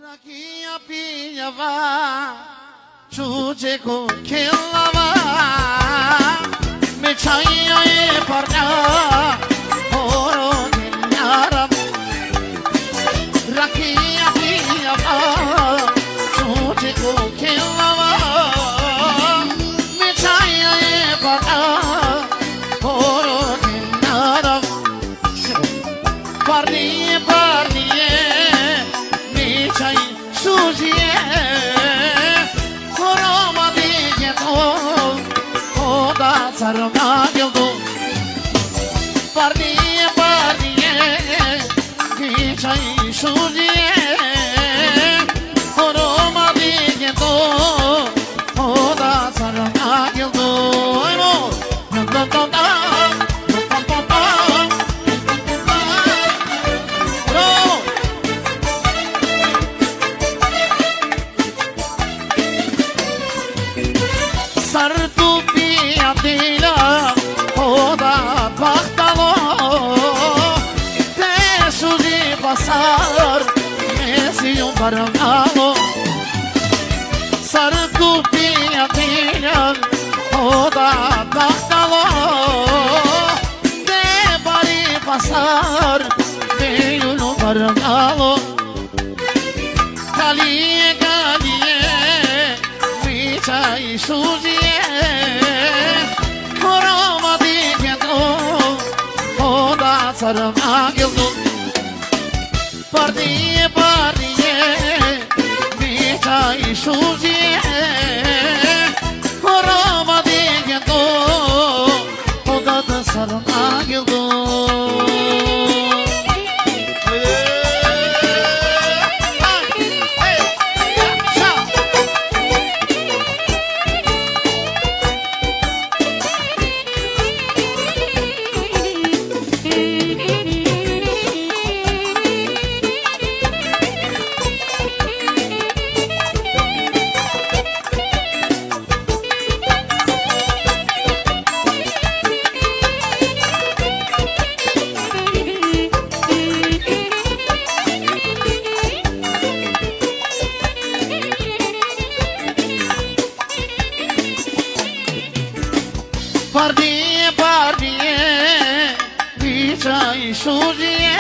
Rakia pijava, čuđe ko kilava, me čaja je parnja, porodin jaram. Rakia pijava, čuđe ko kilava, me čaja je parnja, porodin jaram. Parnije, parnije, mi čaj sužije, koroma digje to, koda carna gildu. Parnije, parnije, mi čaj sužije, koroma digje to, koda carna gildu. Ajmo, Sartu pijatila, oda pahtalo, te suži pasar, mesi un parvalo. Sartu pijatila, oda pahtalo, te bari pasar, mesi un parvalo. Kalije, kalije, mi čaj sužije, koroma digje to, koda carna gildu. Parnije, parnije, mi čaj sužije, koroma digje to, koda carna gildu. Parnije, parnije, mi čaj sužije,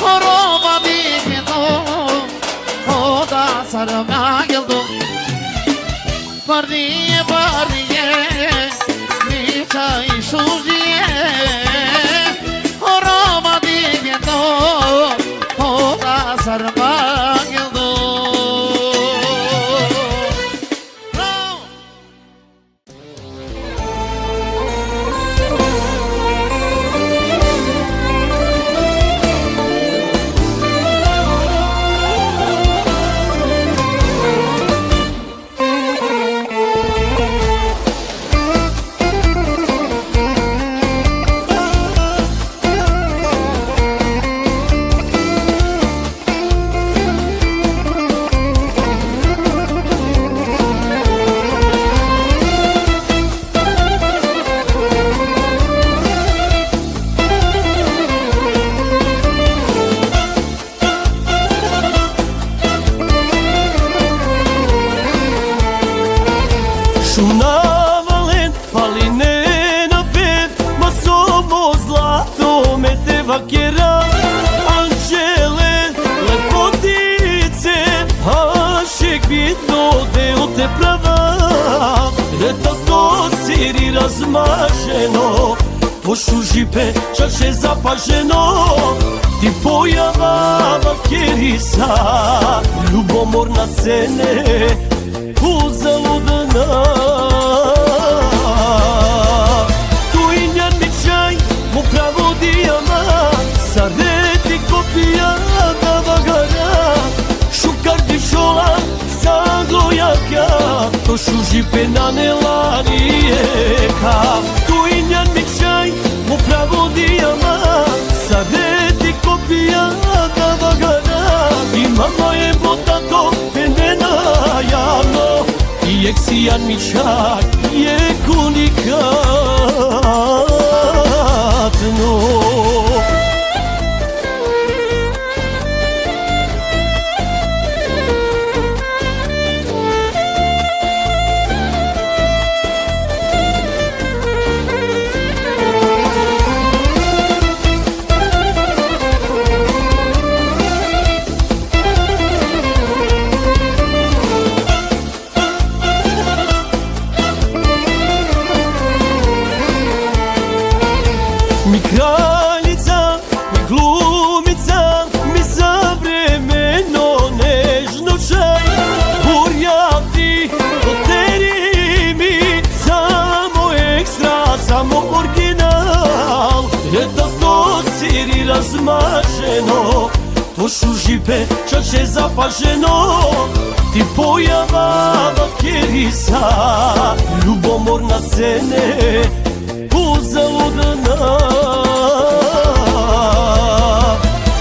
koroma digje to, koda carna gildu. Parnije, parnije, mi čaj sužije, koroma digje to, koda carna gildu. Šuna valent, fali ne na pet, ma sobo zlato me te vakera. Anđele, lepotice, ašek bitno deo te prava. Reta to siri razmaženo, pošu žipe čaše zapaženo. Ti pojava vakerica, ljubomorna cene, uzaludna. Tuinjan mi čaj mu pravodijama, sareti kopija da vagara. Šukar dišola sa glojaka, to šuži penanela rijeka. Tuinjan mi čaj mu pravodijama, sareti kopija da vagara. I mama je botato penena javno, i eksijan mi čak je kunikatno. marzeno, to szužipe čače zapaženo. Ti pojava vakjerisa, ljubomorna scene, uzaludna.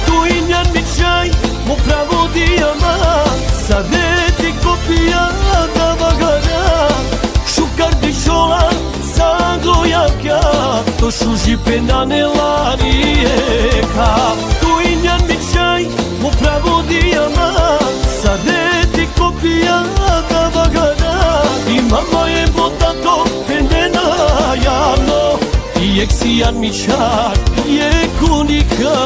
Tu injan mi čaj, mu pravo dijama, sad ne ti kopija da vagara. Šukar dišola, sanglo jaka, to šužipe na nelarijeka. Tu injan mi čaj, mu pravo dijama, sad ne ti kopija da vagara. I mama je botato pendena javno, i eksijan mi čak je unikatno.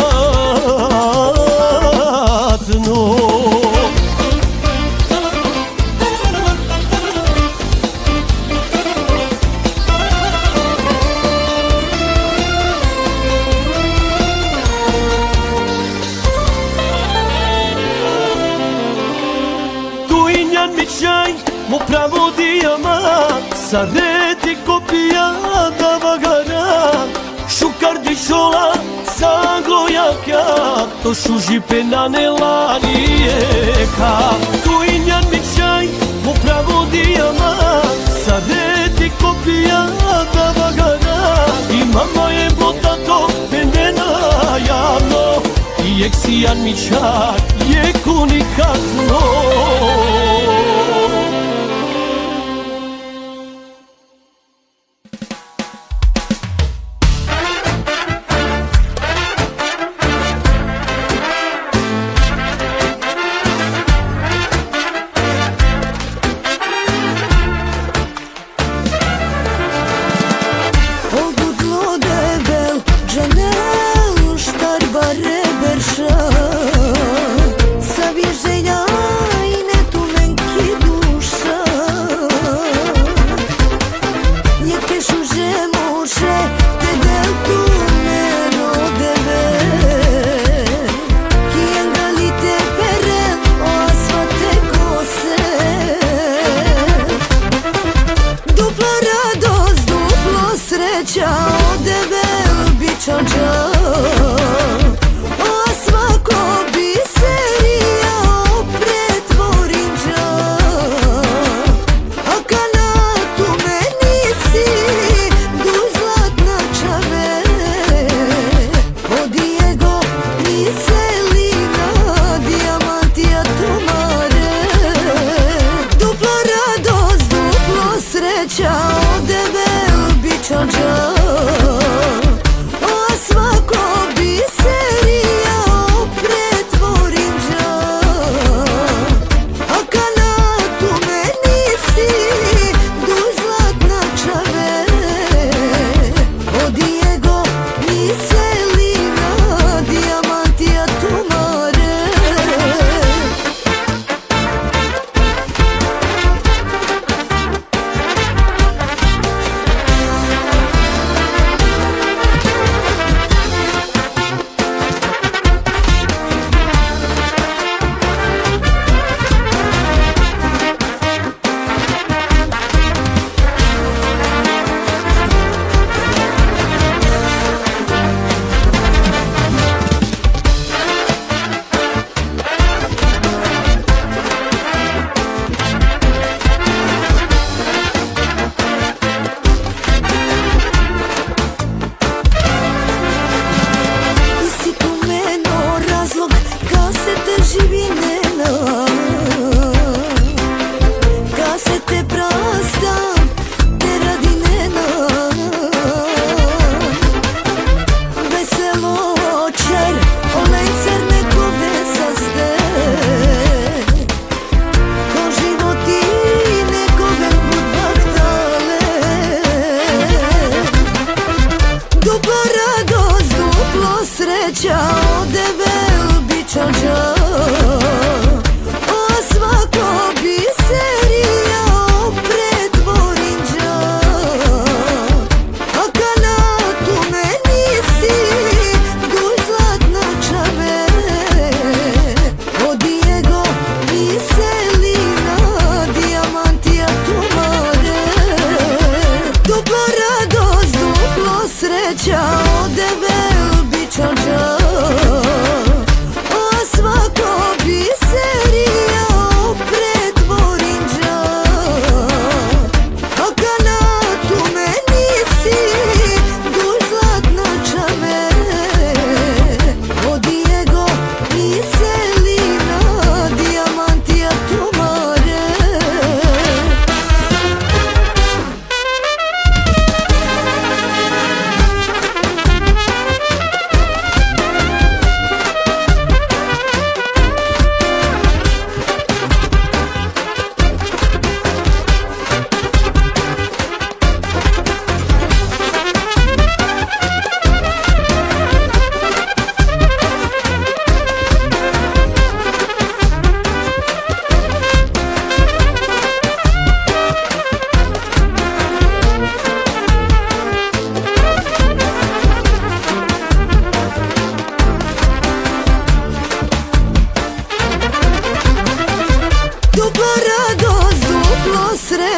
Čaj, mu pravo dijama, sad ne ti kopija da vagara. Šukar dišola, sanglo jaka, to šužipe na nelarijeka. Tu injan mi čaj, mu pravo dijama, sad ne ti kopija da vagara. I mama je botato pendena javno, i eksijan mi čak je unikatno. Sa vježelja i ne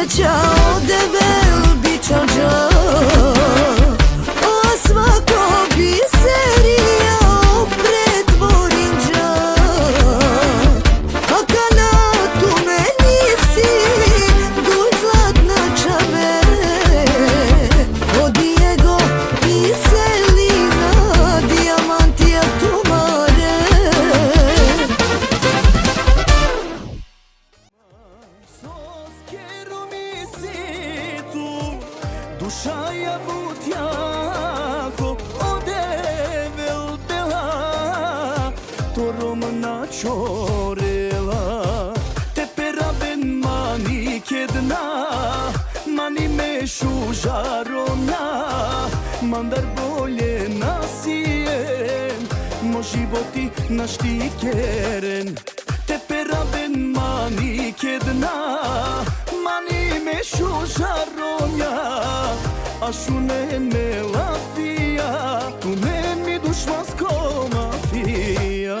sreća odeve bičađa. A svako biserija pretvorinđa. A kanatu meni si duj zlatna čave. Od Diego i Selina dijamantija tumare. Soskero mi si tu, duša ja butjako odeve bela, to romna čorela. Te peraben mani kedna, mani me šužarona, mandar bolje nasijen, mo životi naštikkeren. Te peraben mani kedna, mani me šužaronja, a šune me lafija, tu ne mi dušmansko mafija.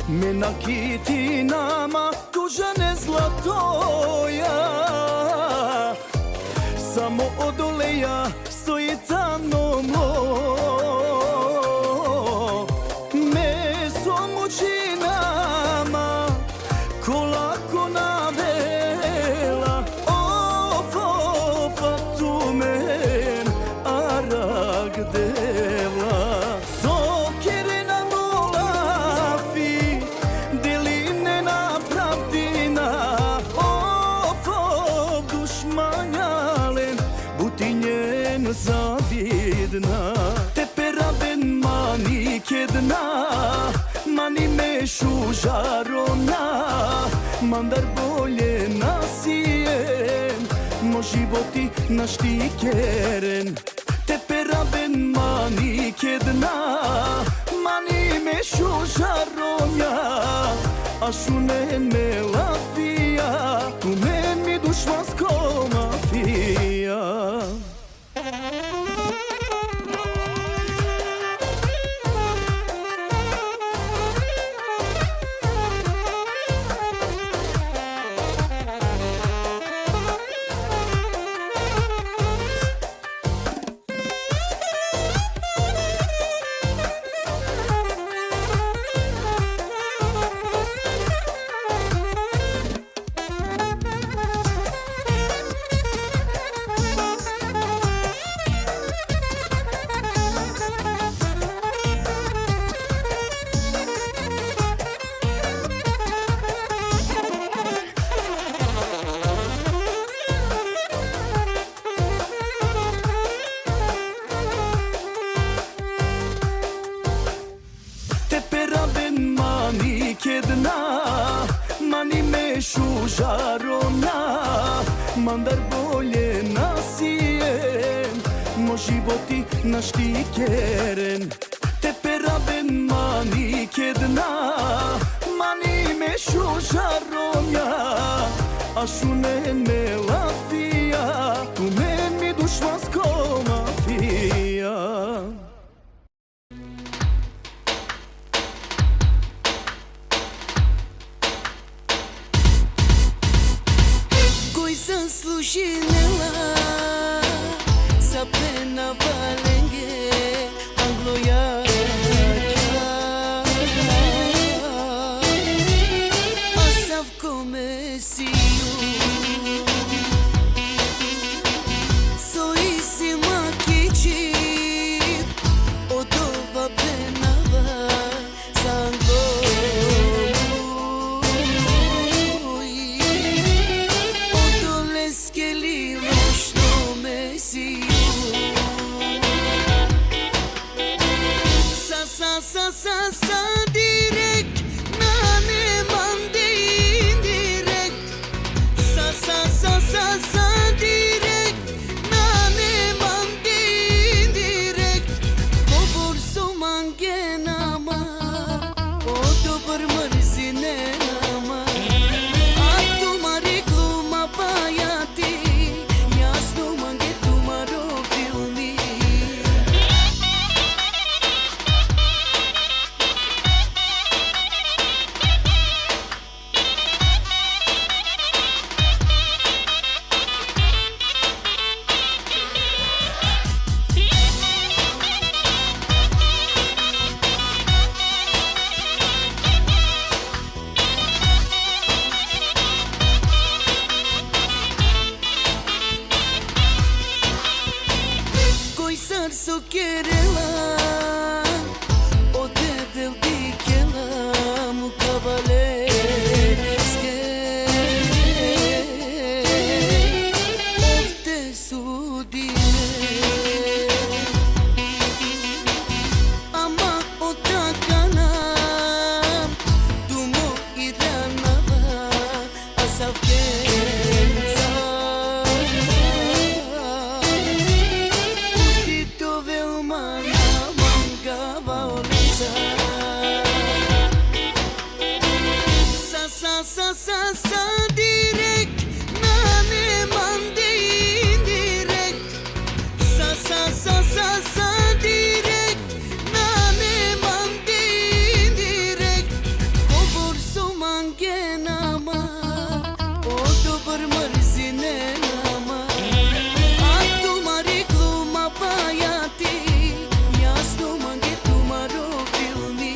Me nakiti nama tužane zlatoja, samo odoleja stoji tamno mlo. Meso muči nama ko lako navela. Of, of, a tu men arag dela. Sokere na nolafi, deline na pravdina. Of, of, dušmanjalen, butinjen zavidna. Te peraben mani kedna, mani me šužarona, mandar bolje nasijen, mo životi naštikkeren. Te peraben mani kedna, mani me šužaronja, a šune me lafija, tu ne mi dušmansko mafija. Te peraben mani kedna, mani me šužarona, mandar bolje nasijen, mo životi naštikkeren. Te peraben mani kedna, mani me šužaronja, a šune me lafija, tu ne mi dušmansko mafija. Zaslužila za pena valenge Anglojača. A savko mesiju soji si makići od ova penava za Angloju. Skeli rošno mesiju tu querela o te di quela mu cavale ofte sudine ama otra cana tu mo irana asavkenza Tito Velmana mangava oleza sa direct nane mande indirect sa direct nane mande indirect Cobor su mange nama o dobar mrzine nama a tumari gluma pajati jasno mange tumaro filmi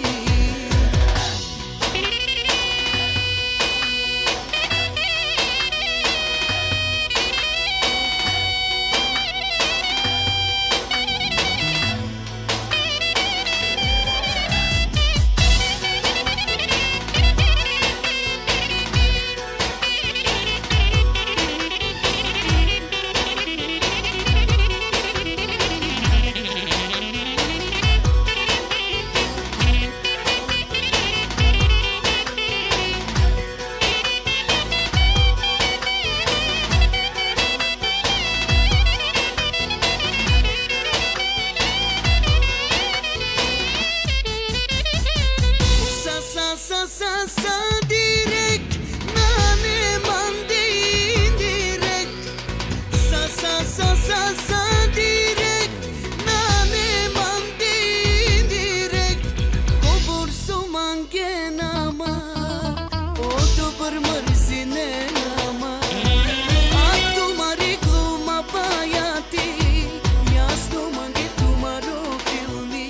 sa direct nane mande indirect sa direct nane mande indirect Cobor su mange nama o dobar mrzine nama a tumari gluma pajati jasno mange tumaro filmi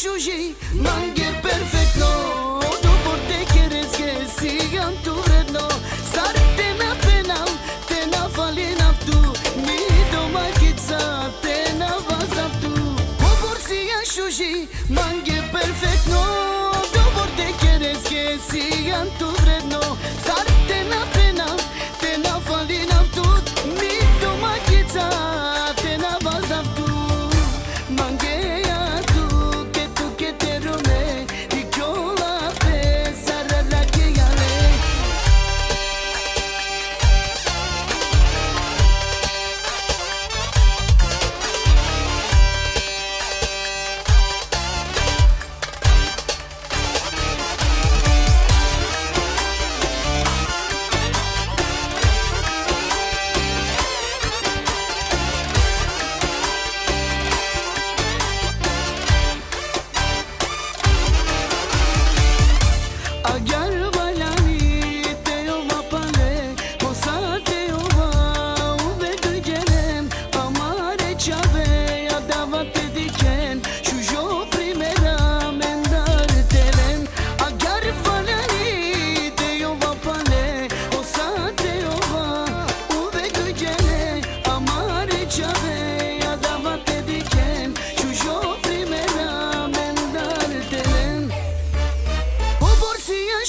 Shuji, mange perfecto, după te quieres que sigan tu redno, sarte na penal, te na falin tu, mi doma kitsa, te na vazaf tu. Oborsia shuji, mange perfecto, după te quieres que sigan tu redno, sarte na penal, te na falin tu, mi doma kitsa, te na vazaf tu. Mange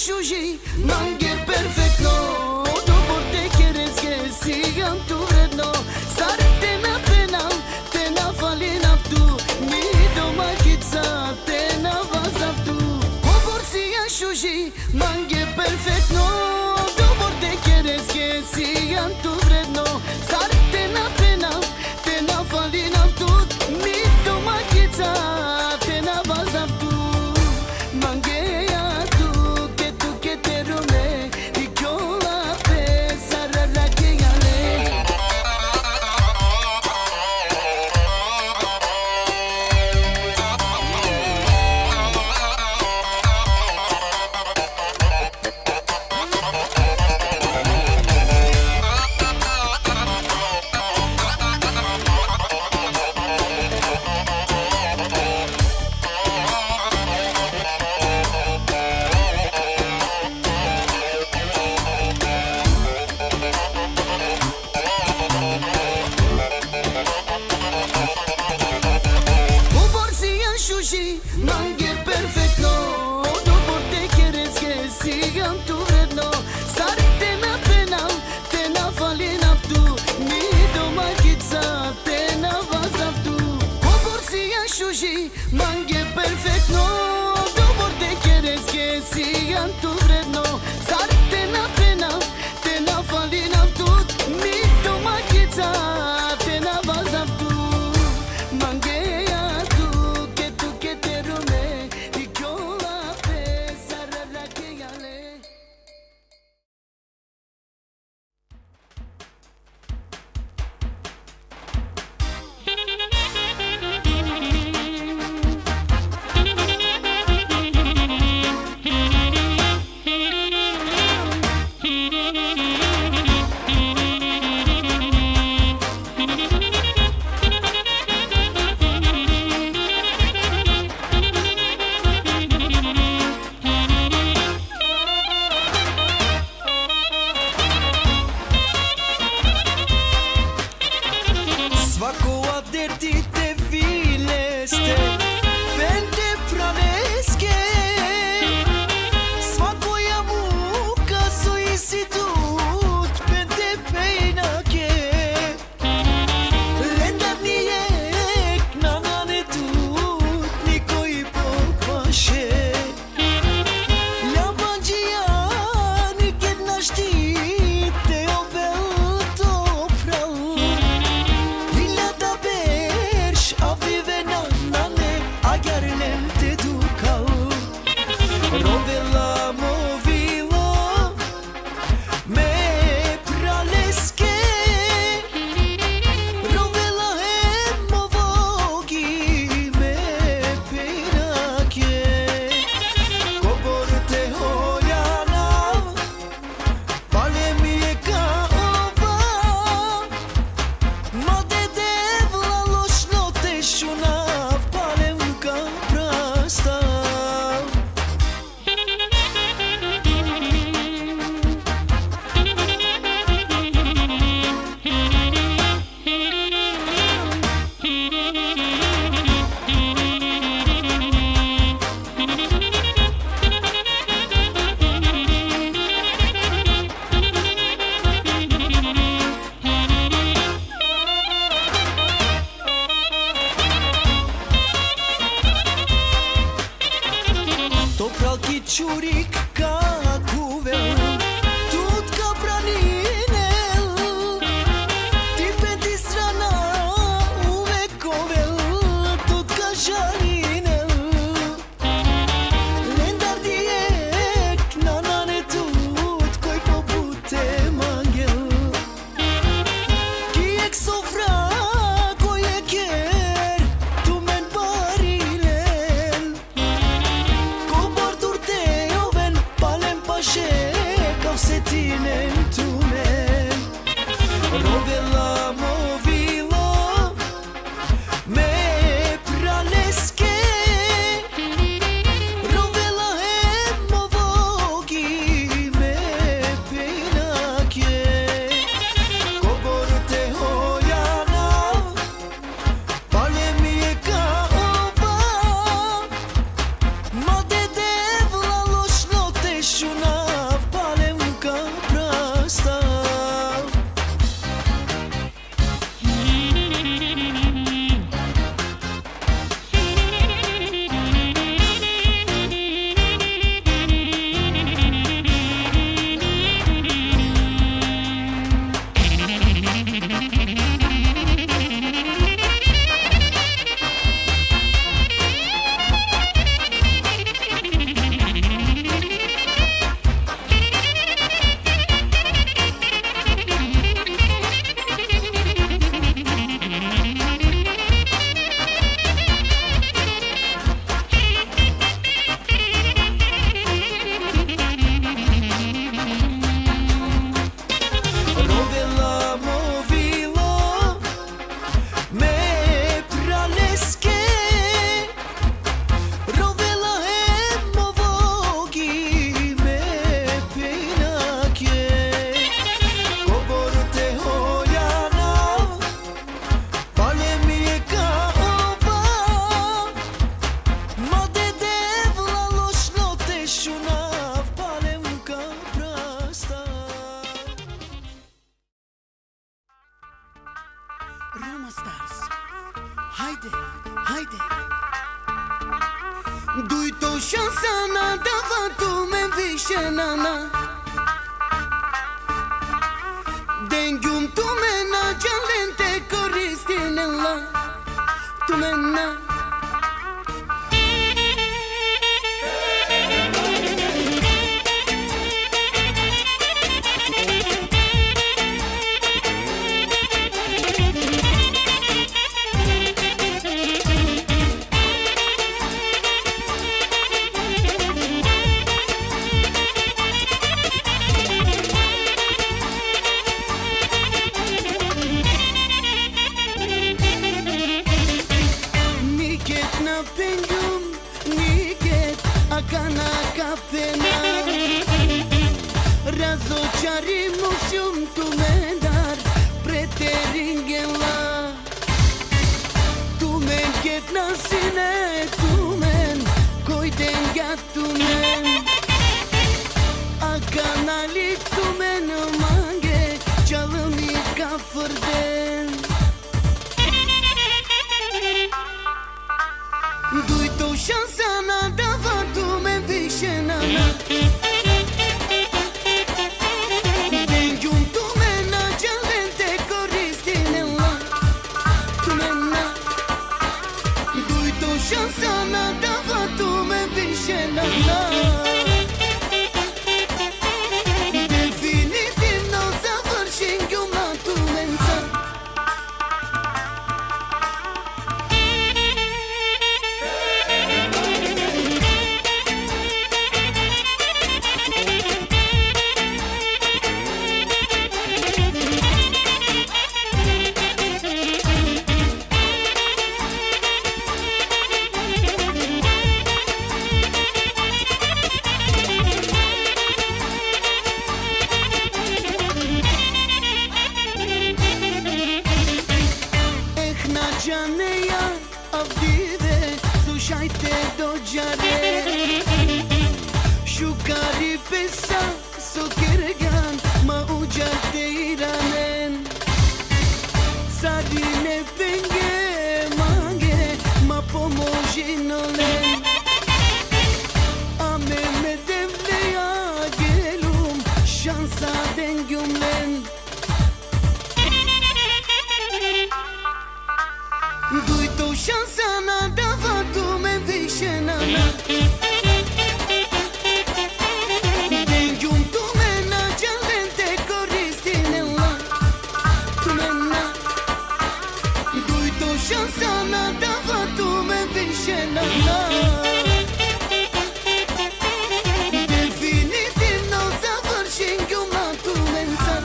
Shuji, mange perfecto, după te quieres que sigan tu redno, sarte na penal, te na falin tu, mi doma kitsa, te na vazaf tu. Oborsia Shuji, mange perfecto, după te quieres que sigan tu redno, sarte na penal, te na falin tu, mi doma kitsa, te na vazaf tu. Mange perfecto, dobro te quieres que sigan tu vredno. Sarte na pena, te na falina tu. Mi to makica, te na vazav tu. Mangeya tu ke te rume. Ikola pe sarara ke gale. Svako ader ti te vileste Vente praneske Svako ja muka su institut Vente pejnake Lendar nijek na nane tut Niko i pokvaše Jabanđijan Ked na štite ovel to prav Rovela movilo me praleske Rovela movogi me pejnake Kobor te holjana Pale mi je ka ova Ma dede vlalošno te šunav Palem ka prastav Topralki čurik ka kuvel Tut ka praninel Ti peti strana uvek ovel Tut ka žalinel Lendar dijek na nane tut Koj popute mangel Kijek sofra koje ker Tu men barilen Kobor turte oven Duj-to șansa na, dava tu me vishe nana. Dengyum tu mena, jalente koristinella. Tu mena. Pengyum niket akana kapena razočari musium tu mendar preteringela tu men ket nasine tu men koidenga tu men akana lik tu men mange çalımı kafırden. Duj-to șansa na, dava tu me vishe nana. Dengyum tu mena, jalente koristinella. Tu mena. Duj-to șansa na, dava tu me vishe nana. Definitiv n-o završim gjuma tu menza. Janeja avdive slušajte dođare Šukari pesa sokirgan ma uđate iranen Carine penge mange ma pomoži nolen Ame me devleja gelum şansa dengyumlen Duj-to șansa na, dava tu me vishe nana. Dengyum tu mena, jalente koristinella. Tu mena. Duj-to șansa na, dava tu me vishe nana. Definitiv n-o završim gjuma tu menza.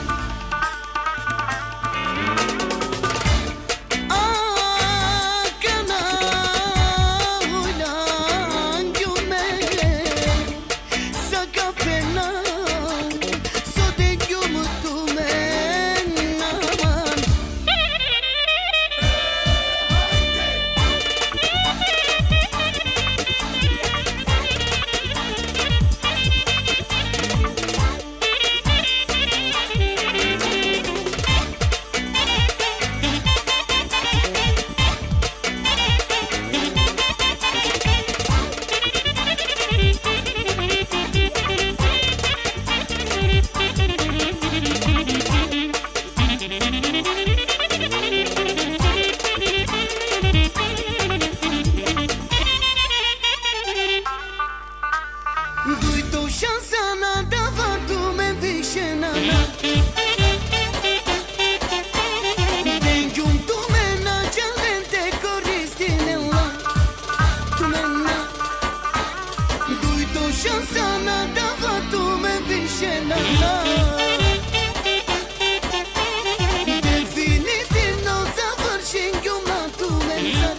Duj-to șansa na, dava tu me vishe nana. Dengyum tu mena, jalente koristinella. Tu mena. Duj-to șansa na, dava tu me vishe nana. Definitiv n-o završim gjuma tu menza.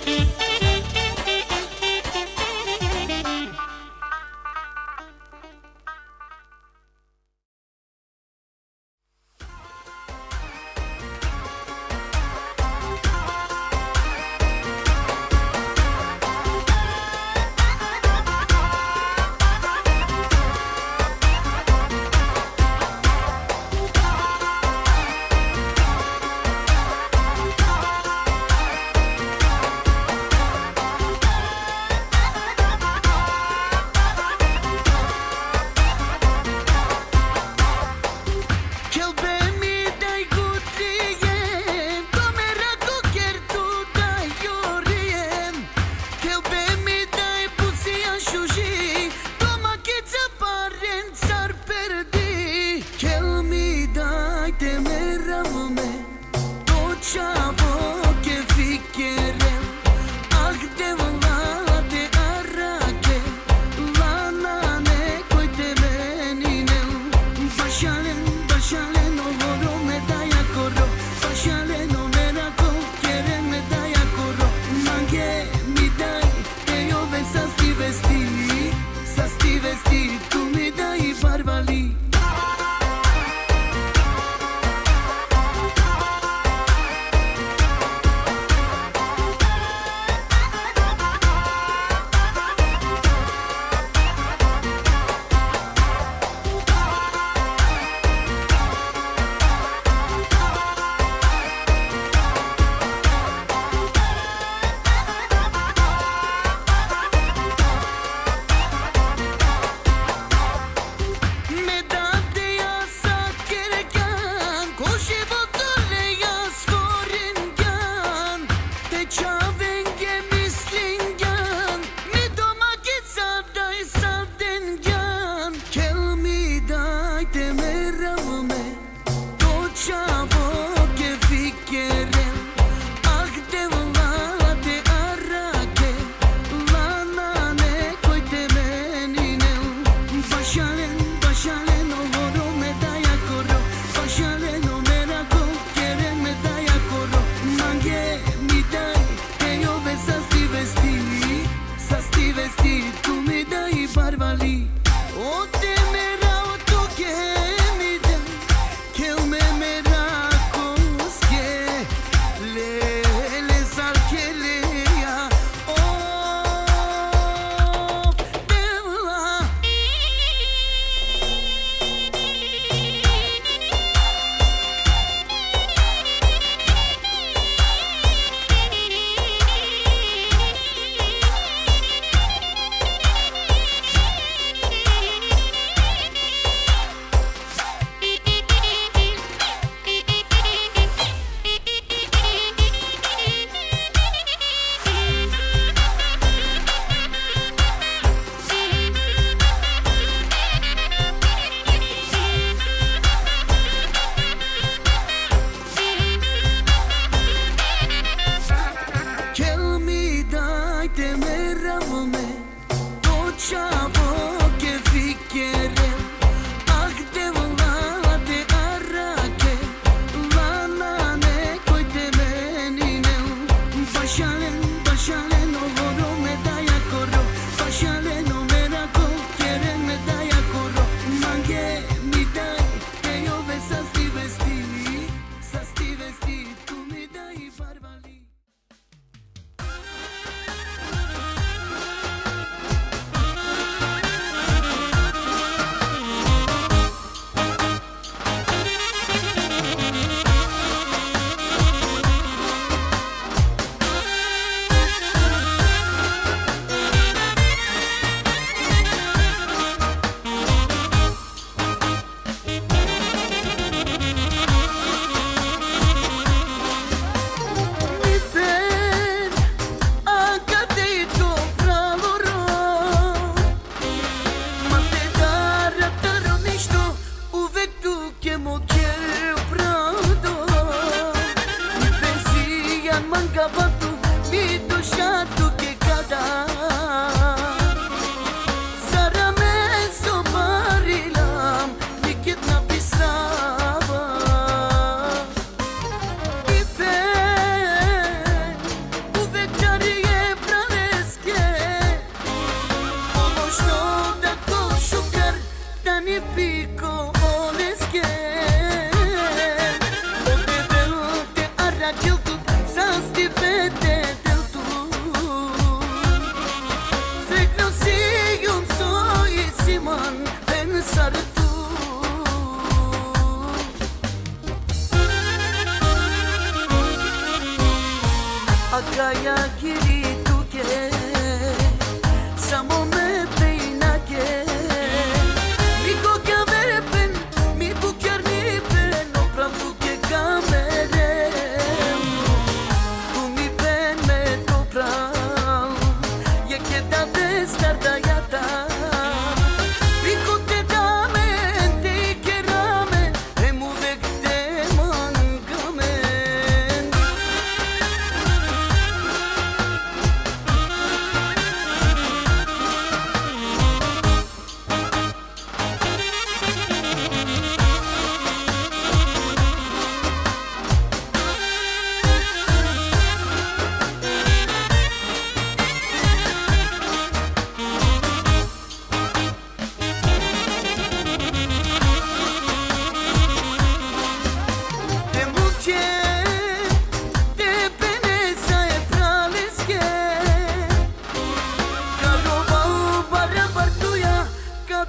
vestiti, tu mi dai farfalì.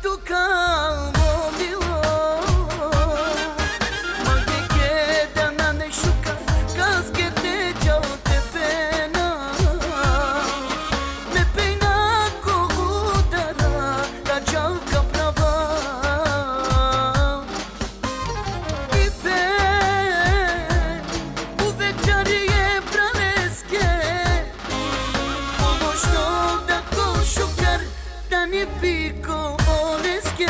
tu calmo milo Mange queda na nešuka Kaske te džao te pena Me pena ko udara Da džalka prava I pen Uvek čarije praleske Pomoćno da ko šukar Da ni piko oleske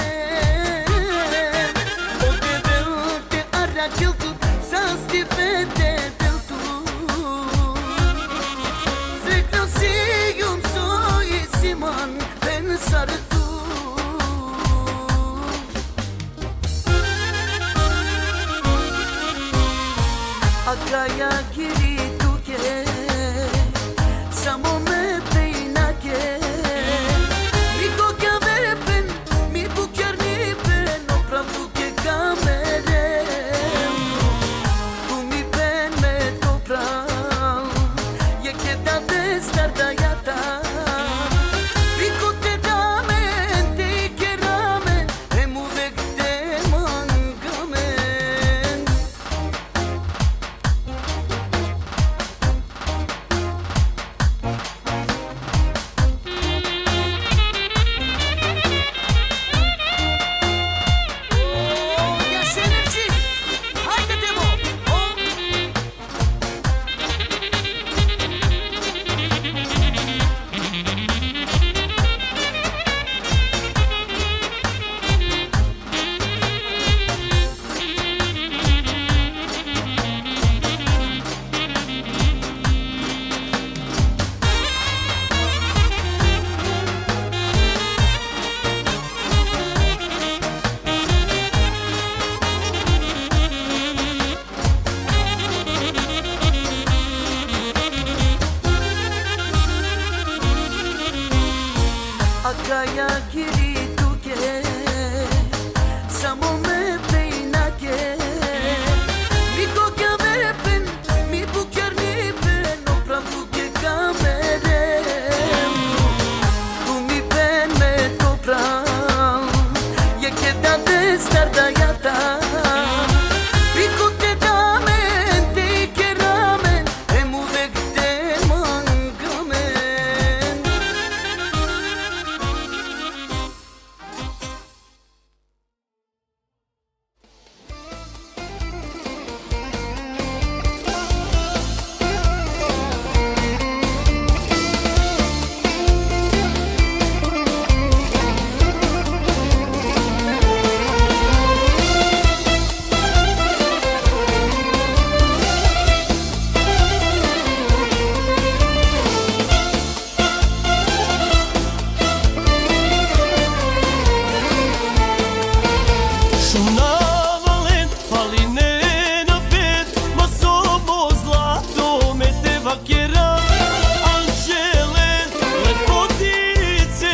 Ode velte arrakiltu Sasti vete deltu Zvekno si jum soji siman Ben sartu Akaya kiri tuke Samo me peinake Niko kja vepen, mi bukjar ni pen Opravdu ke kamerem Tu mi pen me to prav Je ke da destar da jata Niko te damen, te ke ramen Em uvek te mangamen Yaş enerji, haydi demo. Akaya kiri tuke Samo me peinake Niko kja vepen, mi bukjar ni pen Opravdu ke kamerem Tu mi pen me to prav Je ke da destar da jata Niko te damen, te ke ramen Em uvek te mangamen Šuna valent, fali ne na pet Ma sobo zlato me te vakera Anđele, lepotice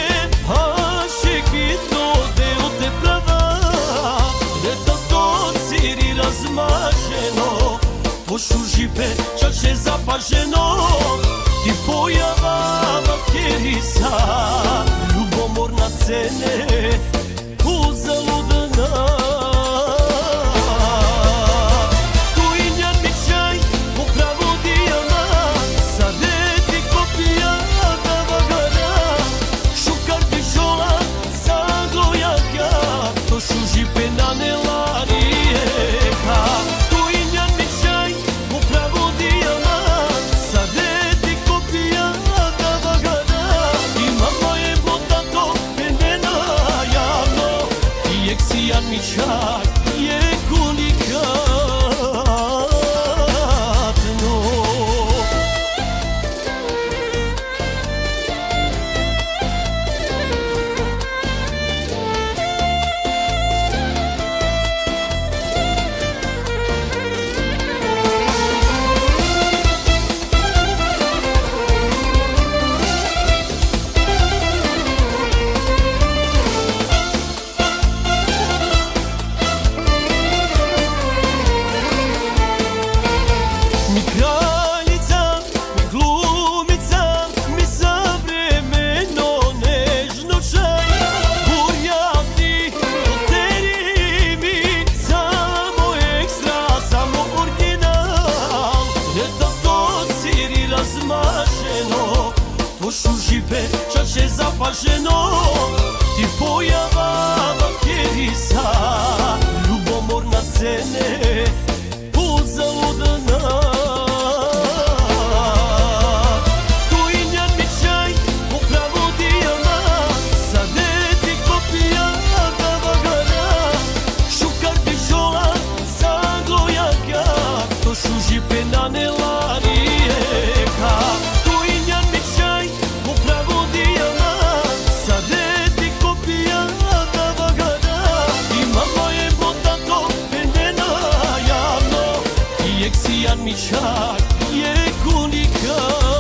Ašekito deo te prava Reta to siri razmaženo Pošu žipe, čače zapaženo Ti pojava vakerica Ljubomorna cene Uzaludna Tu i njarni čaj Upravo dijama Sadeti kopija da vagara Šukar pišola Zagojaka To šu žipe na nelarijeka Tu i njarni čaj Upravo dijama Sadeti kopija da vagara Ima moje botato Penena javno I eksijan mi čak Je kunikatno ženo, ti pojavava kjerisa, ljubomorna cene, uzaludna. Tuinjan mi čaj, upravo dijama, sadeti kopija da vagara, šukar bišola, zaglojaka, to šuži penane larijeka. Tuinjan mi čaj, upravo dijama, sadeti kopija da vagara, i mama je botato penena javno, i eksijan mi čaj je unikatno.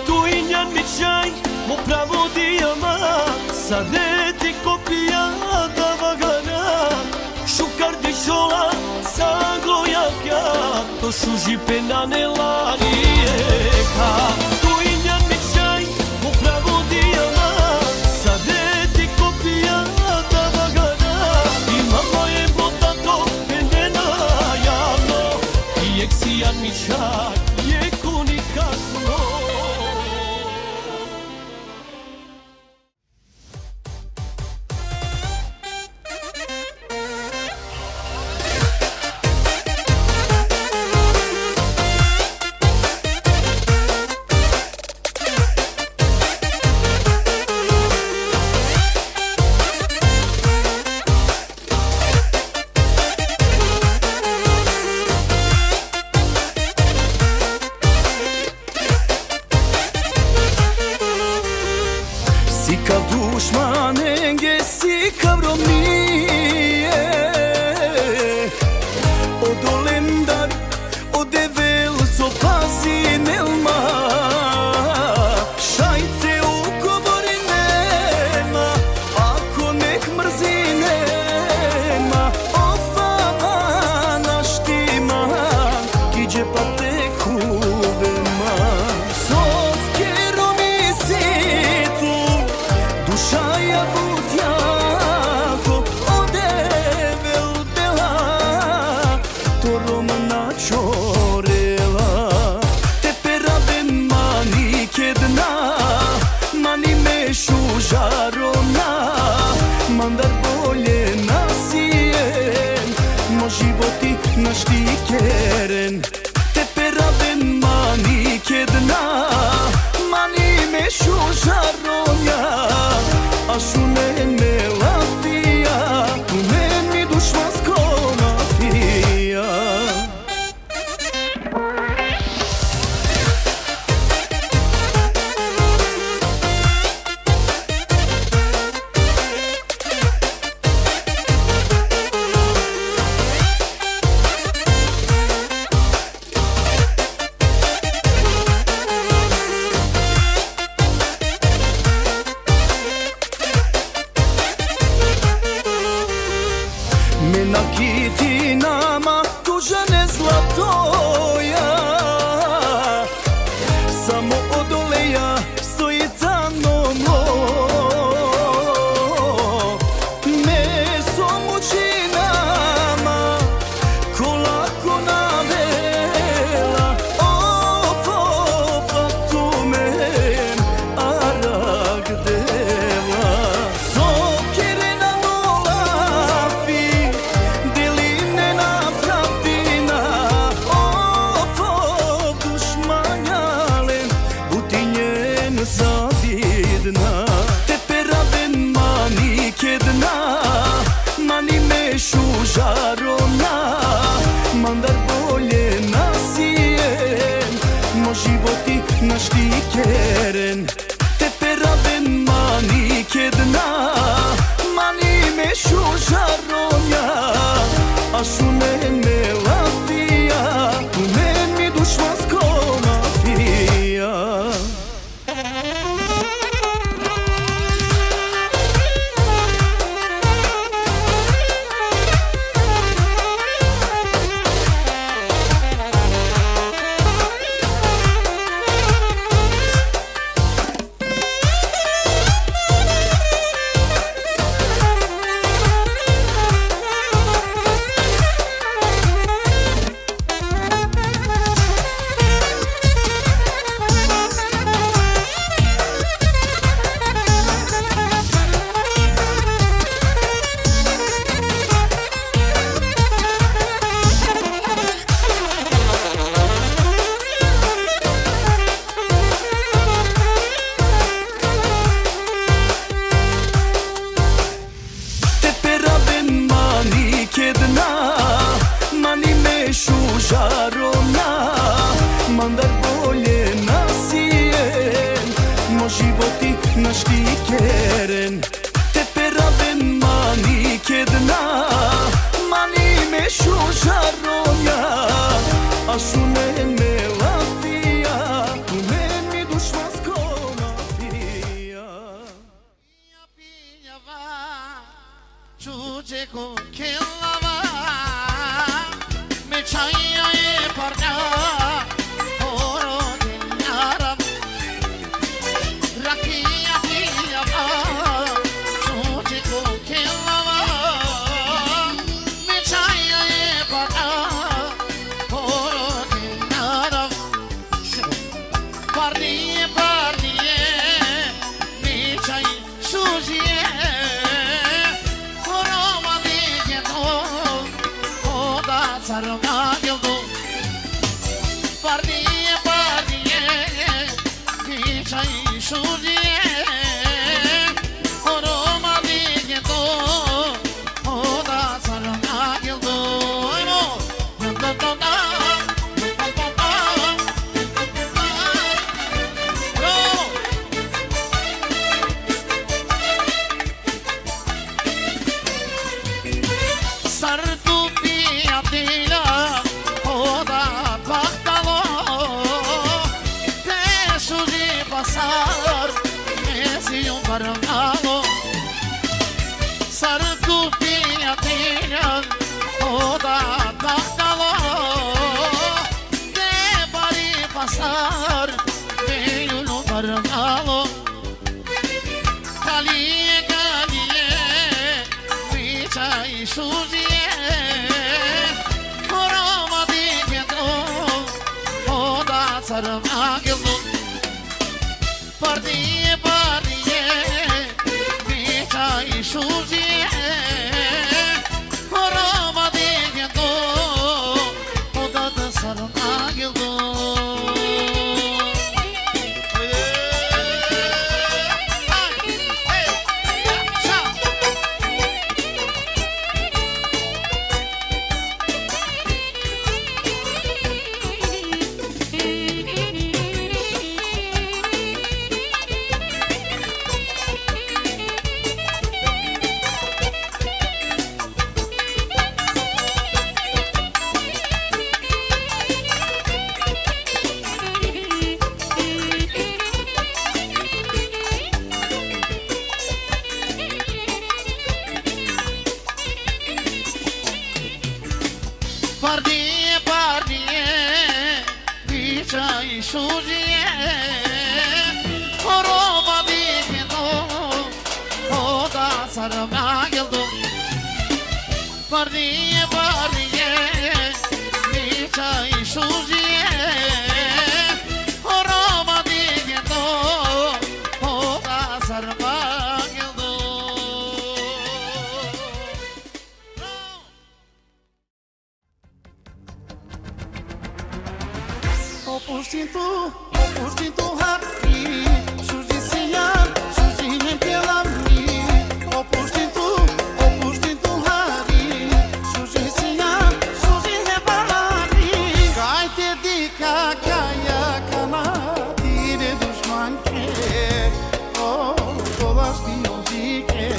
Tuinjan mi čaj, mu pravo dijama, sadeti kopija da vagana, šukar dišola, zaglojaka, to šuži penane larijeka. Tuinjan mi čaj, mu pravo dijama, sadeti kopija da vagana, i mama je botato penena javno, i eksijan mi čaj je unikatno. Si kao dušman enge, si kao romije, odolem dar, odevel so pazi nelma, šajce u govori nema, ako nek mrzi nema, ofama naštima, kiđe pa tekuvema, soske romisicu, dušaja butjako, odevel dela, to romana čorela, te perave mani kedna, mani mešu žarona, mandar bolje nasijen, mo životi naštikeren, te perave mani kedna, mani mešu žaronja, a šune me lafija, u meni dušmansko mafija. Me nakiti nama tužane zlatoja, samo odoleja stoji tamno mlo, me somuči nama ko lako navela, ofa tu men arag dela, sokere na nolafi, deline na pravdina, ofov dušmanjalen, butinjen zavidna, te peraven mani kedna, mani mešu žarona, mandar bolje nasijen, mo životi naštikeren, te peraven mani kedna, mani mešu žaronja, a šune me lafija, u meni dušmansko mafija. sarma gildu Pardiye pardiye Vichai shurdiye Horoma digendo Oda sarma gildu Sartu piatila Oda baktalo Peşu di pasar Mesi un barangalo Sartu piatila Oda baktalo De bari pasar Meyun un barangalo Kaliye kaliye Vichai shurdiye Horoma digendo Oda sarma gildu Pardiye pardiye Vichai shurdiye Horoma digendo Oda da sarma gildu Pardiye pardiye Vichai shurdiye Horoma digendo Oda sarma gildu Pardiye pardiye Vichai shurdiye Horoma digendo Oda sarma gildu Opuștin tu harti Shurjisiyan, shurjinen pjelami Opuștin tu hari Shurjisiyan, shurjinen palami Kajte dika kaya kana Tire dushman ke Todas dion dike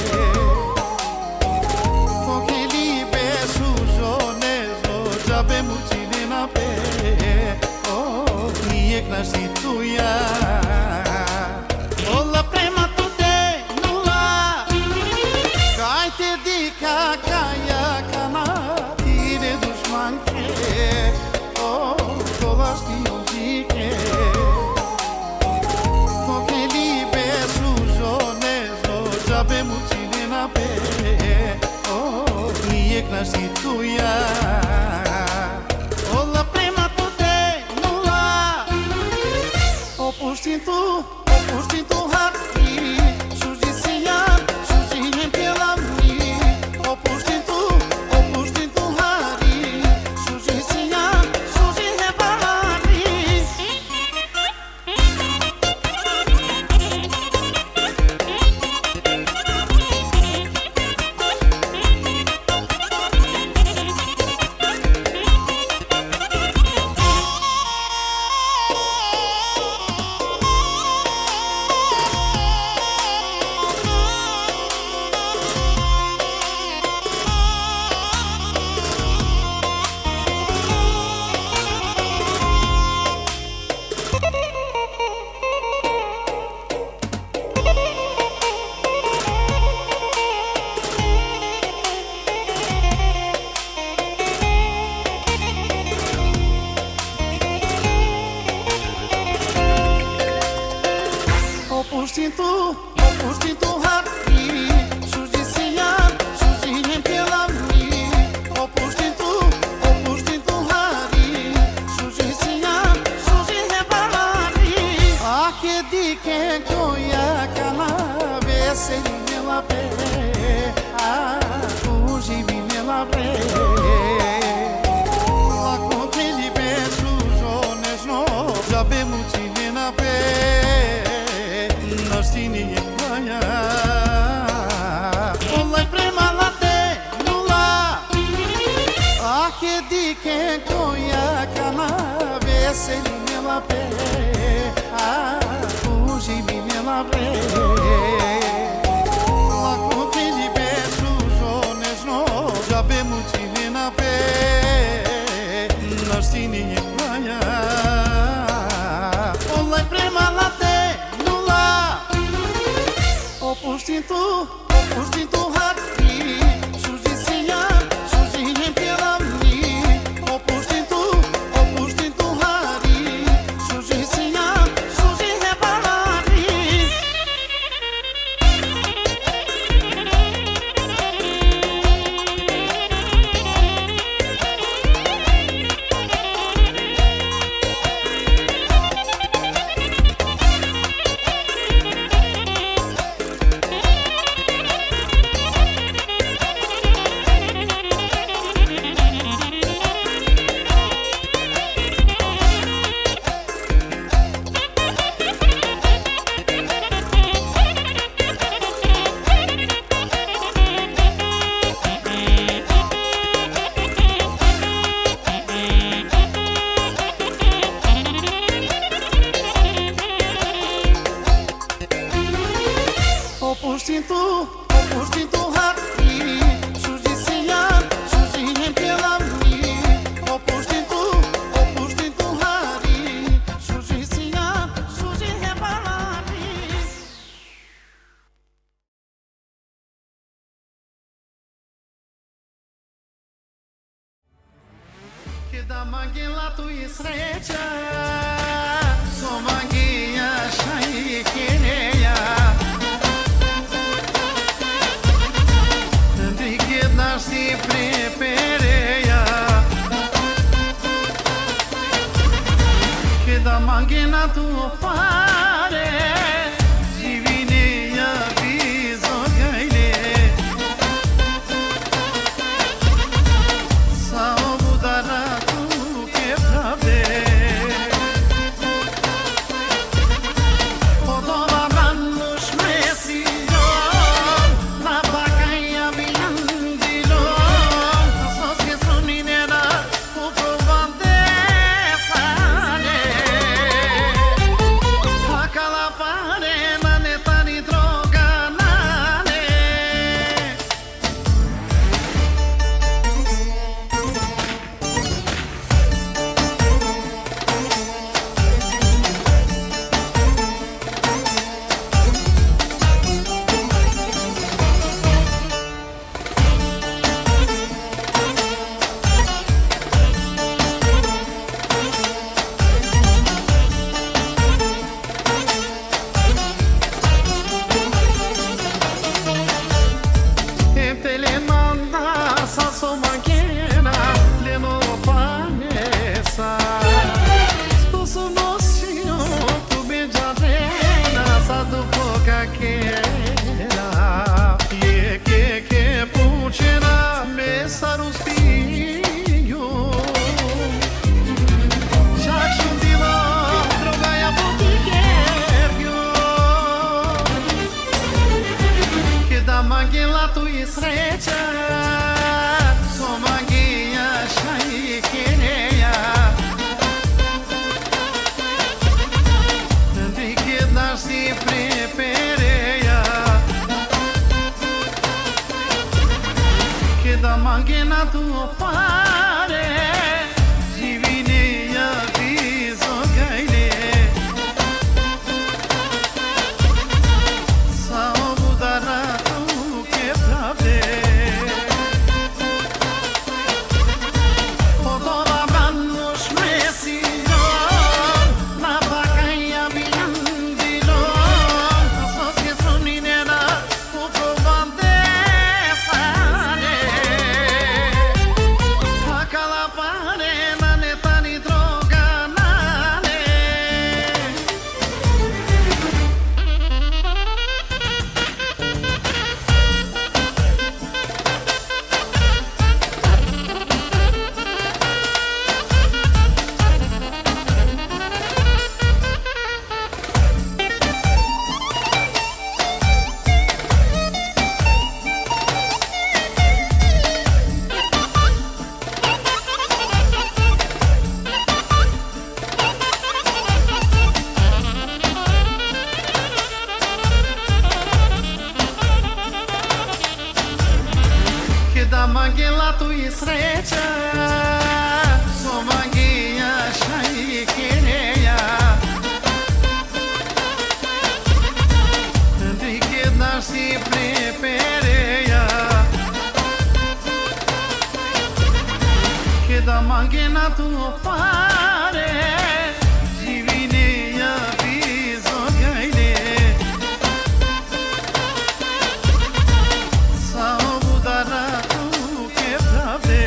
Tokeli besu jonezo Jabe mucine na pe Knasi tuya Ola prema tu te nula Kajte dika kaya kana Tire dushman ke Todas dion dike Tokeli besu jonezo Jabe mucine na pe Nije knasi tuya Ola prema tu te nula Opuștin tu harti Shurjisiyan, shurjinen pjelami Opuștin tu hari Shurjisiyan, shurjinen palami Opuștin tu harti Shurjisiyan, shurjinen pjelami Opuștin tu hari Shurjisiyan, shurjinen palami Ake dike koya kana Veseline la pe Akuji vine la pe Jabe mucine na pe Nostini e playa Olai prema la te nula Ache di che coia cana Veseline la pe Fugi mine la pe La copini pe suzones no Jabe mucine na pe Nostini e playa Olai prema la te nula Opustin tu hati Sujicia, sujine pielami Opustin tu hati Sujicia, sujine palami Opustin tu hati Sujicia, sujine pielami Opustin tu hati Sujicia, sujine palami Kada magila tu isrecha So magia shai keneya Si prepereia Che da manghina tu pare Divineia viso gaile Sao budara tu che prave Odova mannush mesio Na bacaia biandilo sreća Somagija šajkereja Dike daš si prepereja Che da manghena tu pare Živine ja bizogajne Sao budara tu ke pravde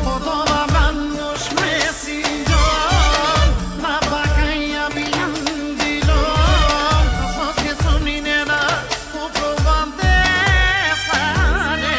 Odova mannuš mesinjom Na bakaja biandilom Sos che soninera u provante sane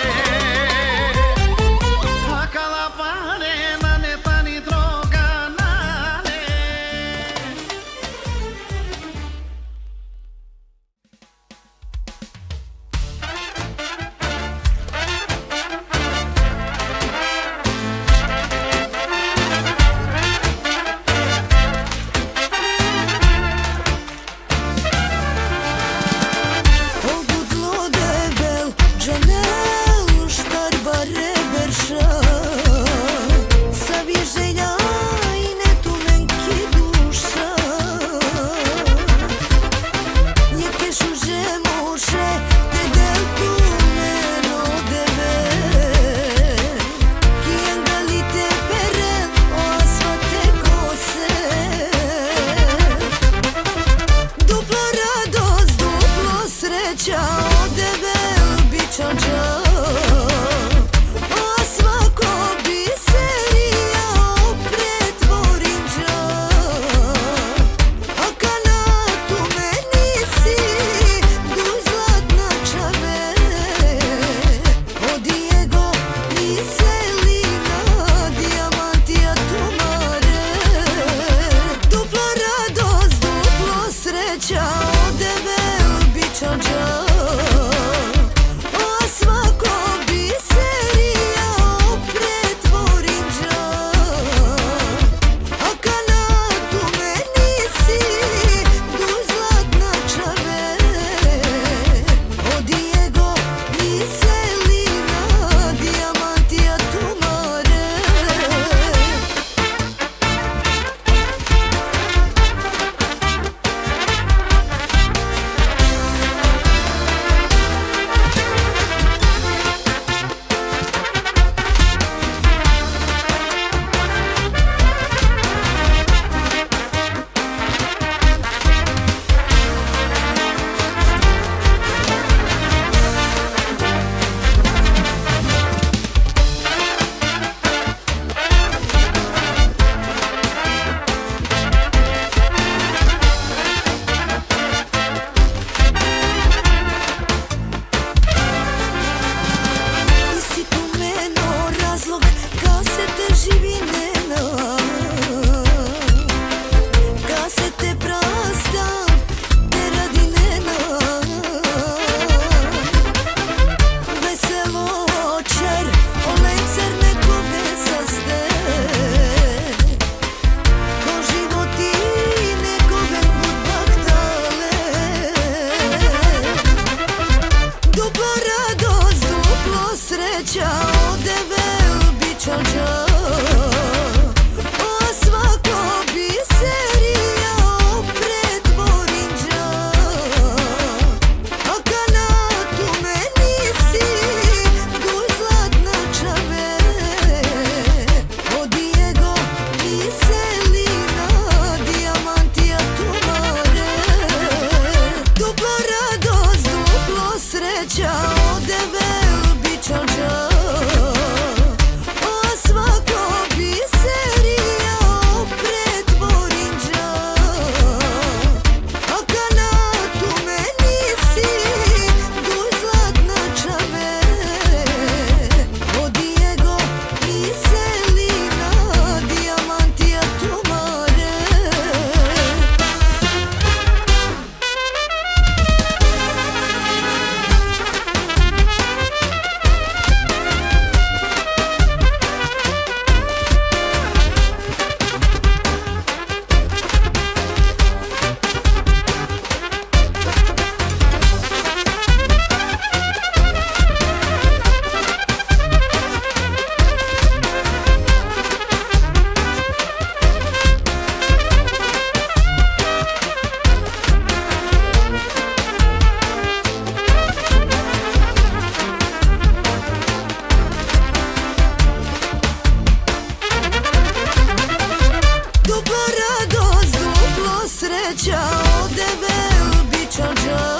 obećao debel bičađa,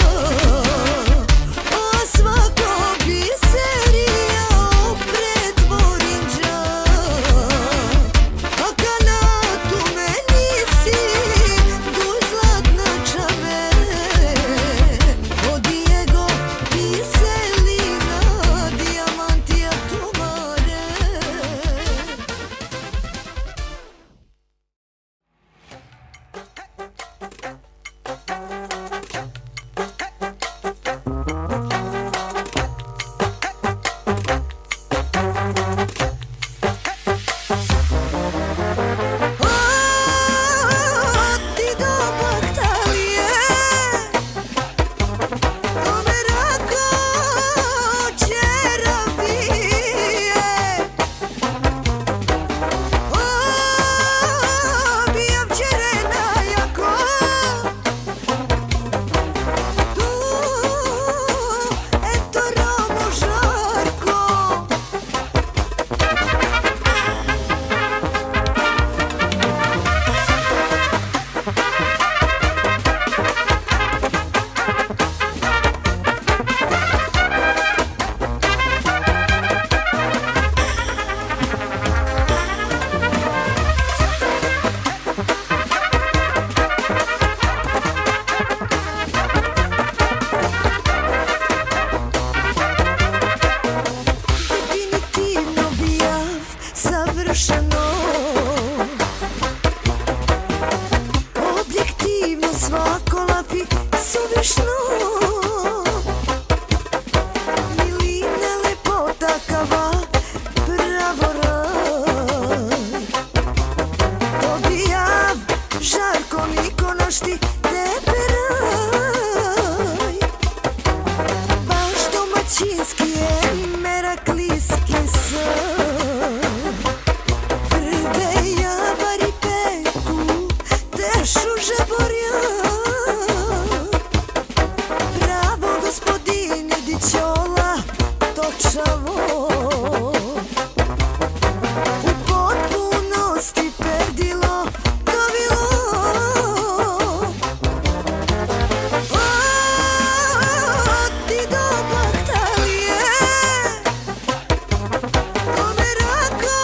a svako bi se rijao pred Borinđa. A kanatu meni si duj zlatna čave, od Diego i Selina dijamantija tumare. Ti do Baktalije, do Meraka Čerabije, bijam Čerena jako, tu eto Romo Žarko. Definitivno bijav savršeno, objektivno svako lapi suvišno. Milina lepota kava pravo raj, dobijav Žarko niko našti tebe raj. Baš domaćinski je meraklijski san, prve javari peku tešu žeborja. Bravo gospodin Dićola točavo, u potpunosti perdilo dovilo. Ti do Baktalije, do Meraka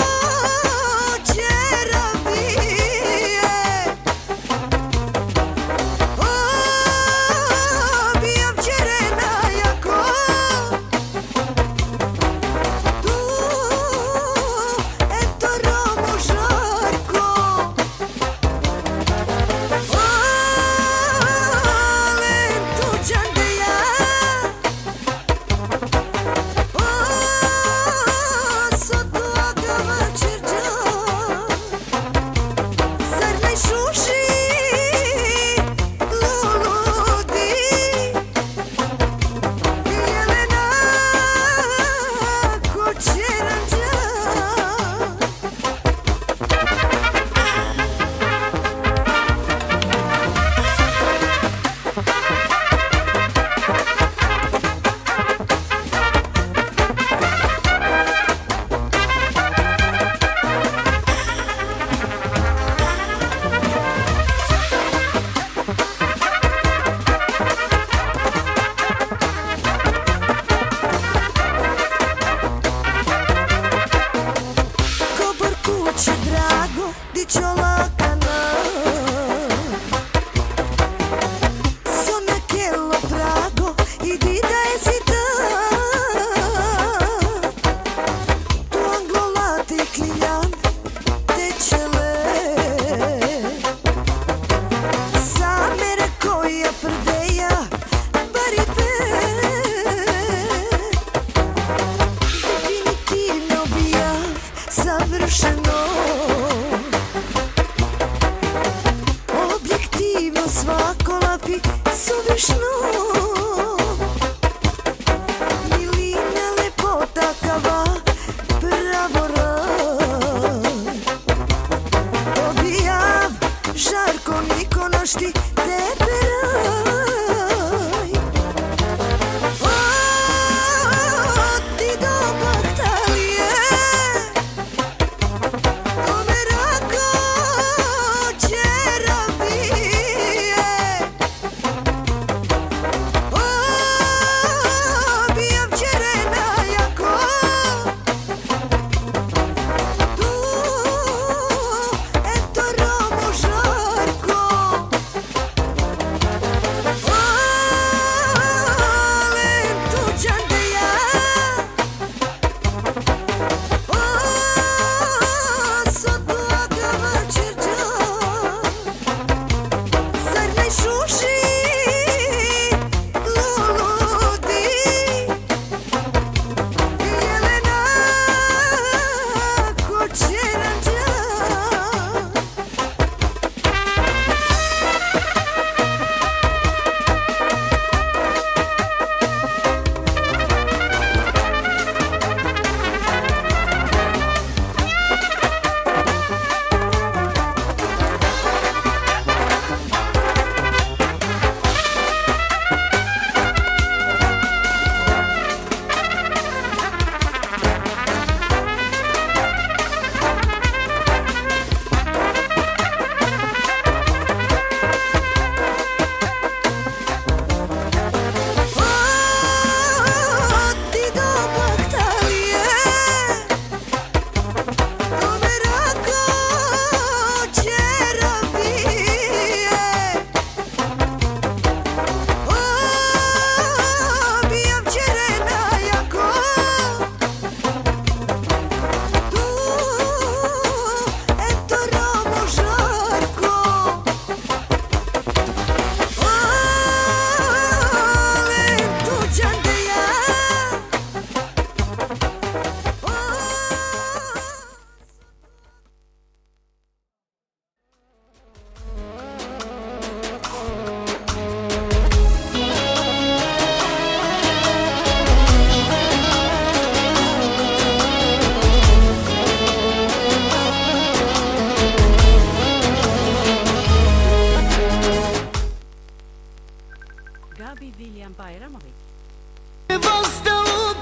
Čerabije, bijam Čerena jako, tu eto Romo Žarko. Alen tuđan de ja, sotu agava čerđa, zar ne šuši luludi, Jelena Kočeranđa. Kobor kuće drago, Dićola kanal, Sonja kelo prago, idi da je si ta. Tu anglolati kliljan, tečele, samere koja prdeja, baripe. Definitivno bijav savršeno, objektivno svako lapi suvišno. Milina lepota kava pravo raj, dobijav Žarko niko našti tebe raj. Ti do Baktalije, do Meraka Čerabije, William Bayramović.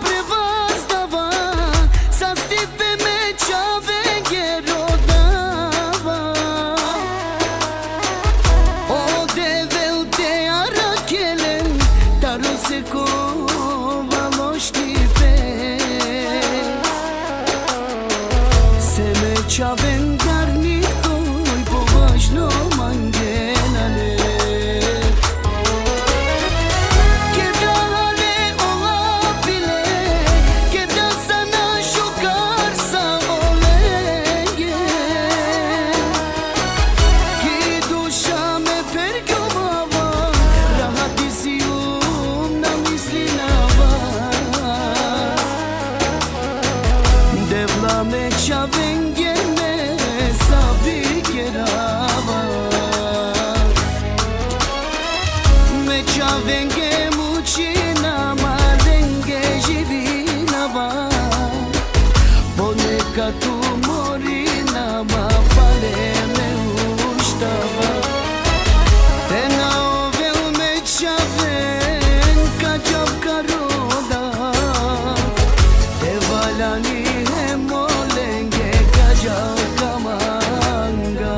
Prevastava, sa stipe me čave gerodava. Ode velte arakelen, taro se kova moštipe. Se me čaven garnikoj, považno mangenane. Venge mucina malenge jivinava Boneka tu morina ma pale me uštava Te na ove umećaven kačavka roda Te valjani molenge kačavka manga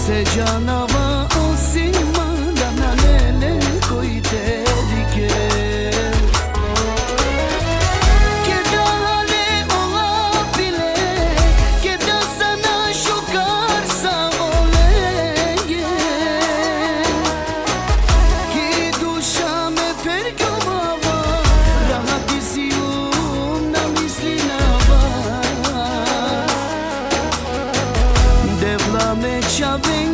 Sejanava osim mandana nele koji te dike Keda ale olapile Keda sana šukar sa olege Ki duša me pergamava Rahati si umna mislinava Devla me čaven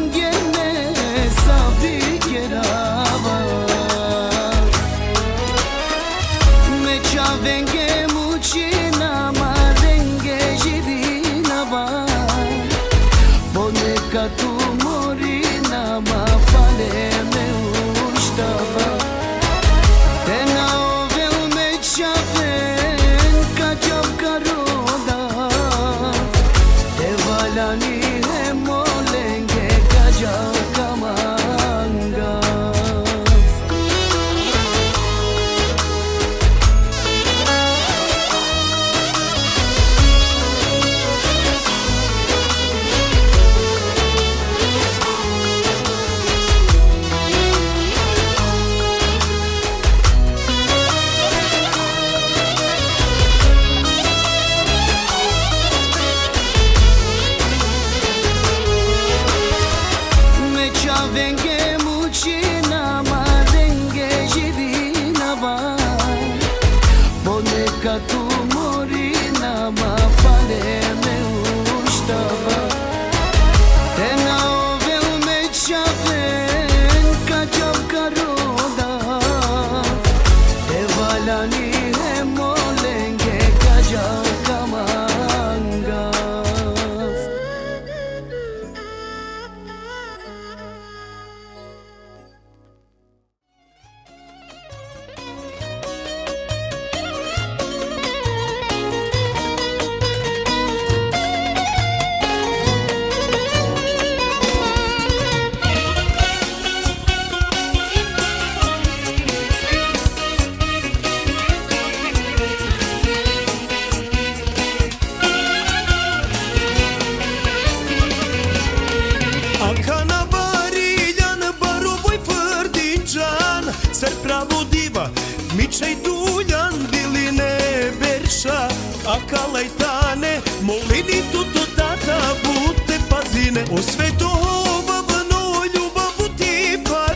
Venge mucina malenge jivinava Boneka tu morina ma pale me uštava Te na ove umećaven kačavka roda Te valjani molenge kačavka manga Venge mucina malenge jivinava Boneka tu morina ma pale me uštava Te na ove umećaven kačavka roda Te valjani molenge kačavka manga Ser pravo diva, Miča i Duljan bili ne berša A kalajtane, molini tuto tata bute pazine O sveto obavno ljubavu ti par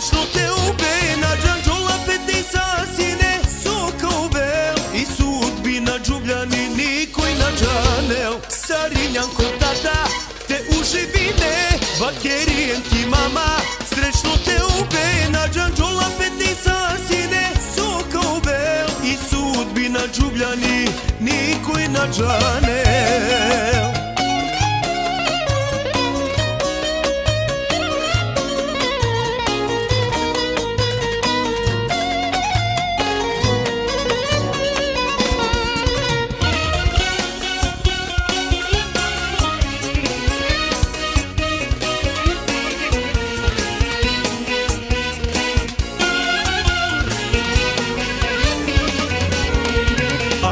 Srećno te ube, na džanđola peti sasine, soka ube, i sudbina džubljani, nikoj na džanel. Sarinjan ko tata, te uživine, bakerijen ti mama, srećno te ube, na džanđola peti sasine, soka ube, i sudbina džubljani, nikoj na džanel.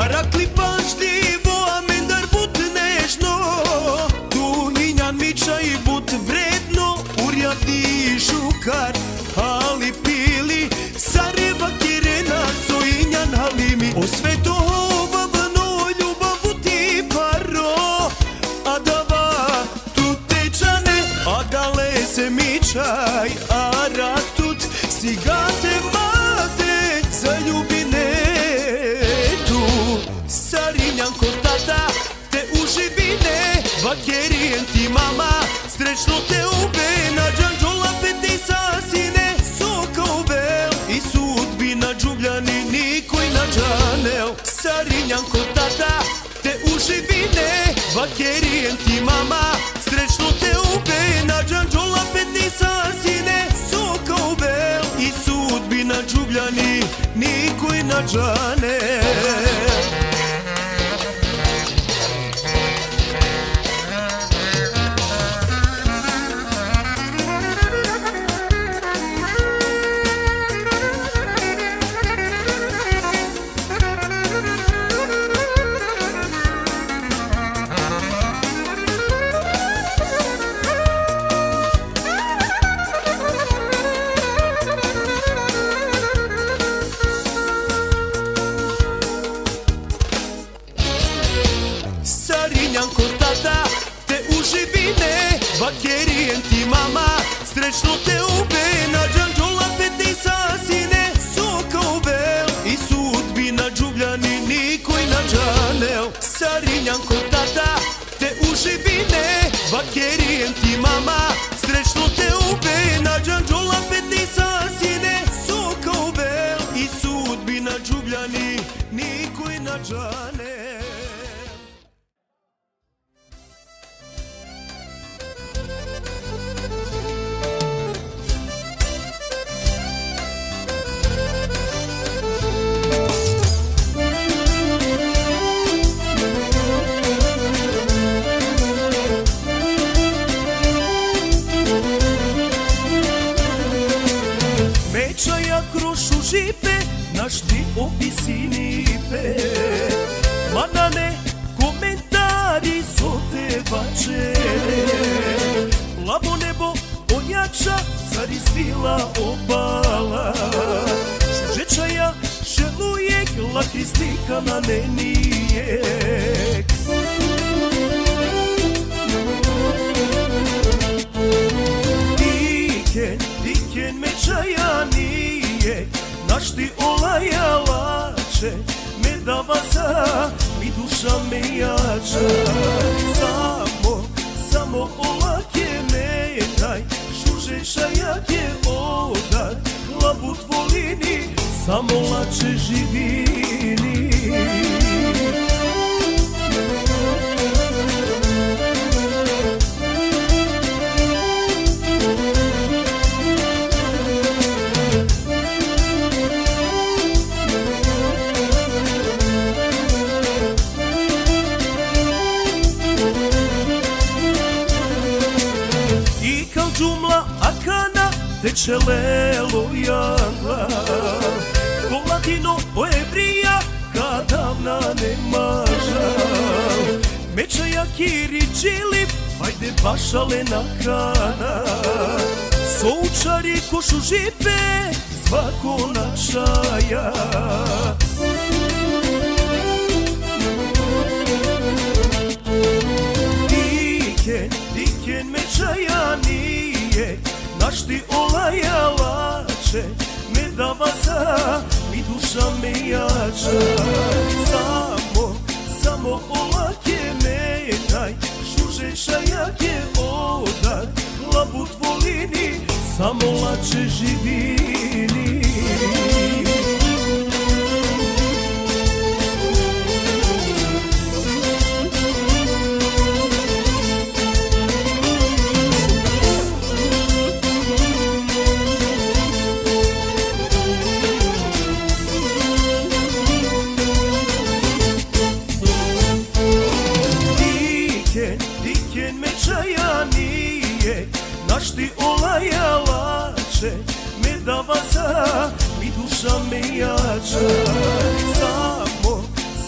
Arakli pažljivo, a mendar but nežno, tu injan miča i but vredno, urjadni šukar, ali pili, sareva kirena, so injan halimi. O sveto babano, ljubavu ti paro, a dava tu tečane, a dale se mičaj, a rak tut, sigate mate, za ljubine. Sarinjan ko tata, te uživine, bakerijen ti mama, srećno te ube, na džanđola peti sasine, soka ube, i sudbina džubljani, nikoj na džanel. Sarinjan ko tata, te uživine, bakerijen ti mama, srećno te ube, na džanđola peti sasine, soka ube, i sudbina džubljani, nikoj na džanel. Sarinjan ko tata, te uživine, bakerijen ti mama, srećno te ube, na džanđola peti sasine, soka ube, i sudbina džubljani, nikoj na džanel. Sarinjan ko tata, te uživine, bakerijen ti mama, srećno te ube, na džanđola peti sasine, soka ube, i sudbina džubljani, nikoj na džanel. Mečaja krošu žipe, naš ti opisini pe, manane komentari so te bače. Plavo nebo ojača, zari svila obala, žužečaja šelujek, lakristika na nenijek. Diken mečaja nije, naš ti olajalače, me davaca, mi duša me jača. Samo olake me daj, žužešajak je odar, labut volini, samo lače živini. Džumla akana, teče lelo jangla, Kolatino o evrija, kadavna ne maža. Mečaja kiri čilip, hajde bašale na kana, součari košu žipe, svako načaja. Diken mečaja nije, naš ti olajala, lače me davaca i duša me jača. Samo olake me daj, žužeša jake odaj, labut volini, samo lače živini. Diken me čaja nije, naš ti olaja lače me davaca i duša me jača.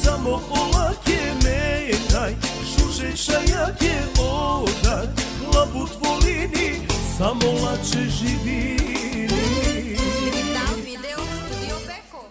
Samo olake me daj, žužeša jake odaj, labut volini, samo lače živini. Video Studio Beko.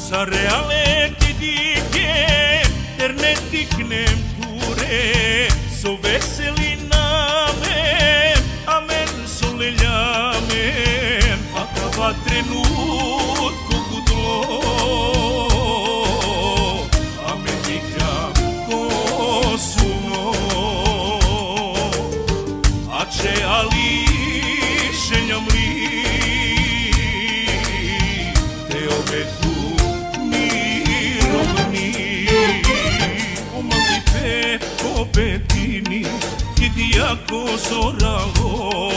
Sa reale ti dikem, ter ne tiknem ture, so veseli namen, amen so leljamen, akava trenutku gudlo, amen dikam kosuno, ače ali šenjam li, te obetu Petini, che ako zoralo,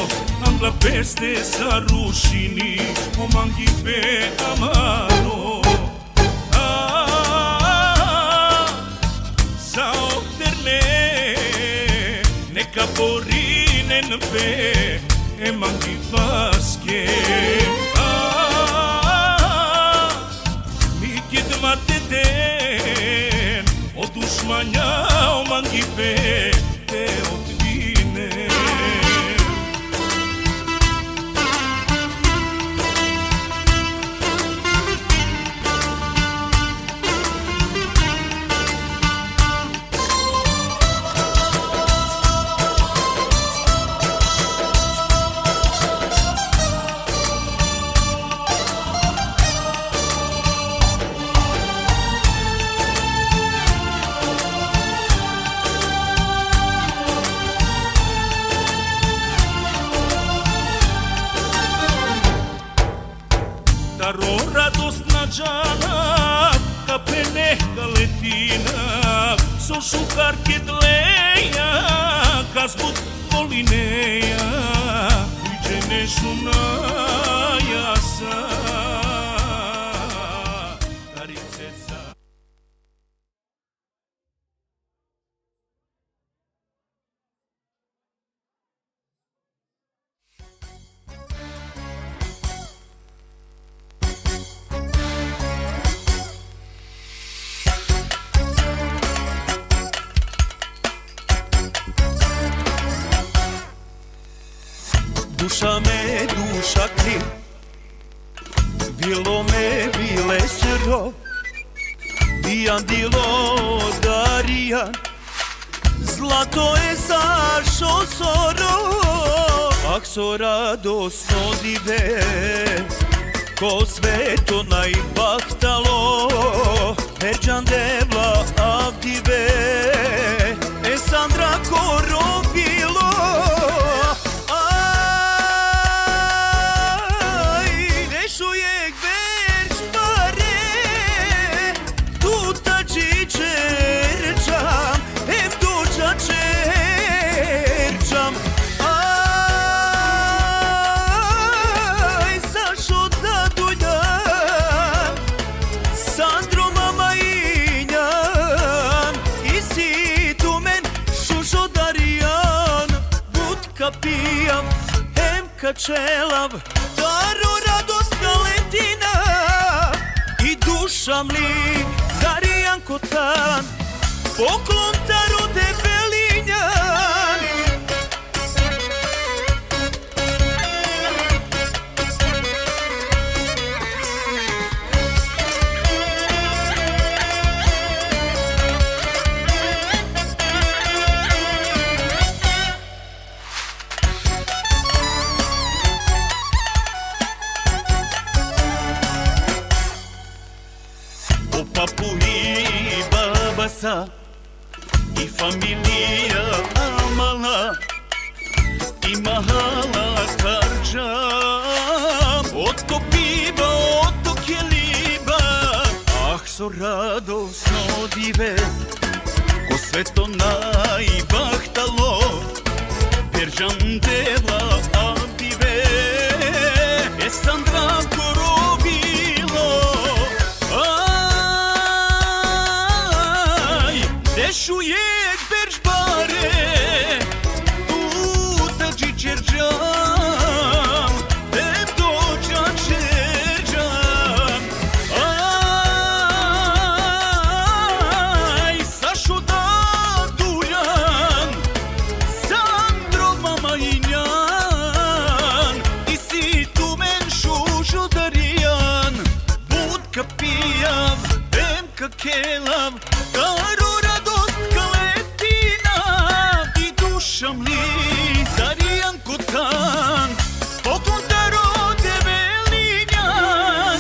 angla peste sa rušini, o mangi pe amaro. Sa okterne, neka borinen pe, e mangi paske. Mi kidmate den, o dušmanja o mangi pe, te odvine. Daro radosna džana, ka peneka letina, so šukarke dleja, ka zbog volineja, uđe nešuna jasa, tariceca. Duša me, duša kri, bilo me, bile sro, dijan dilo darijan, zlato je sašo soro, ak so radosno dive, ko sveto najbahtalo, Erđan devla avdive, Esandra korobilo, pijam, em kačelav, daro radost letina, dušam li Darijan Kotan, poklon taru debelinjan. O papu i babasa i familija Amala i mahala Karđam. Otko piba, otko kjeliba, ah so radosno dive, ko sve to najbahtalo, Perđam deva abive, Esandra korobilo. Deşuyek berjbare, tuta cicercam, hem doca çercam. Ay, saşu da duyan, Sandro mama injan, I si tu men šužu darijan, budka pijav, hem kakelav, karo dušam li Darijan Kotan, poklon taro debelinjan.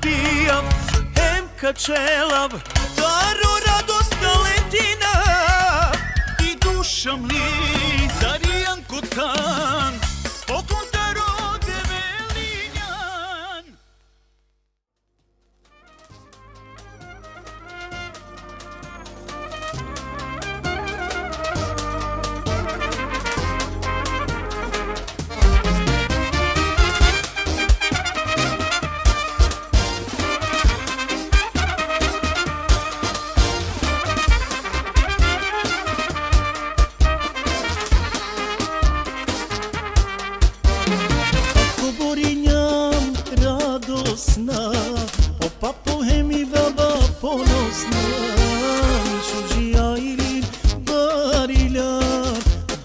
Pijav, hem kačelav, taro radost letina. I dušam li Darijan Kotan, poklon taro debelinjan. O papu hem I baba ponosna, Šužija ili Bariljan,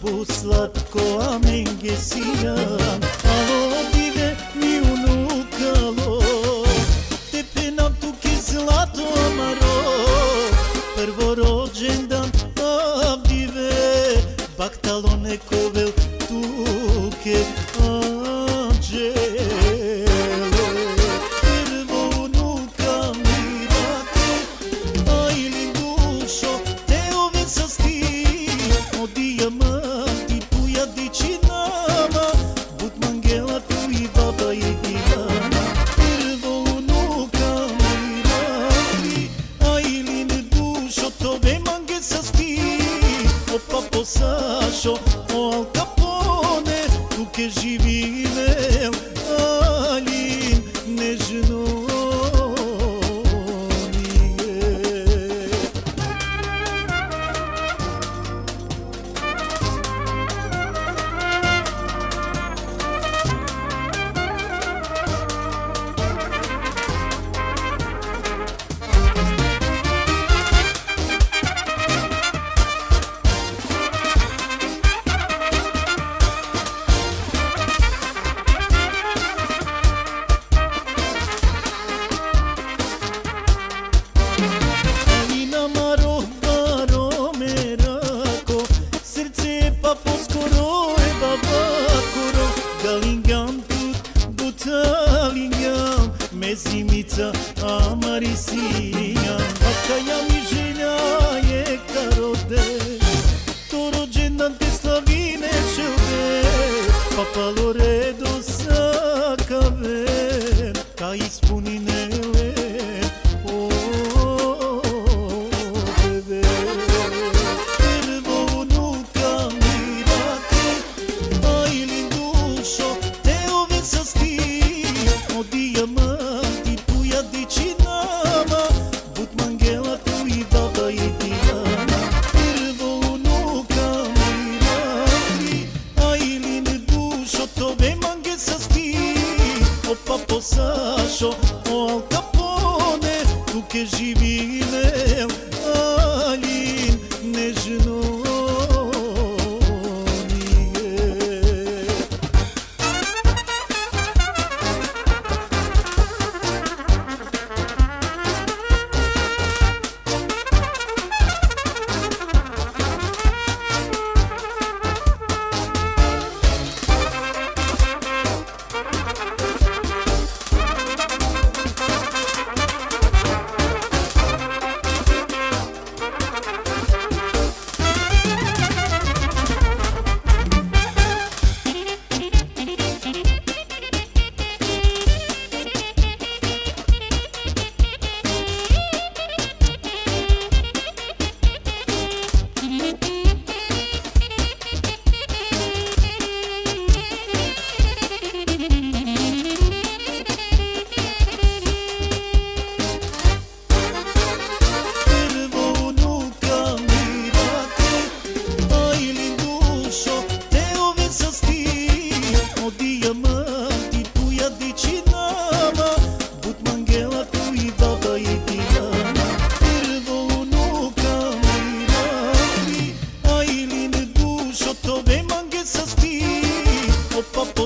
bu slatko amengesijan. Alo dive mi unukalo, tepe nam tuke zlato amaro, prvorođendan avdive, baktalo nekovel tuke anđele. Sašo, o Al Capone, tu che živivel, Alin nežno nije. sija, baka mi želja je karode, to rođendan te slavi neće ove, Papa Loredo sa kaven, ka ispuni nele, o bebe. Prvo unuka mi date, ajlin dušo, te ove sasti, od dijamanti tuja dičinama, bud mangela tu i baba i Dijana. Prvo unuka mi date, ajlin dušo, tove mange sasti, o papo Sašo, o Al Capone, tu che živine, Alin nežno nije.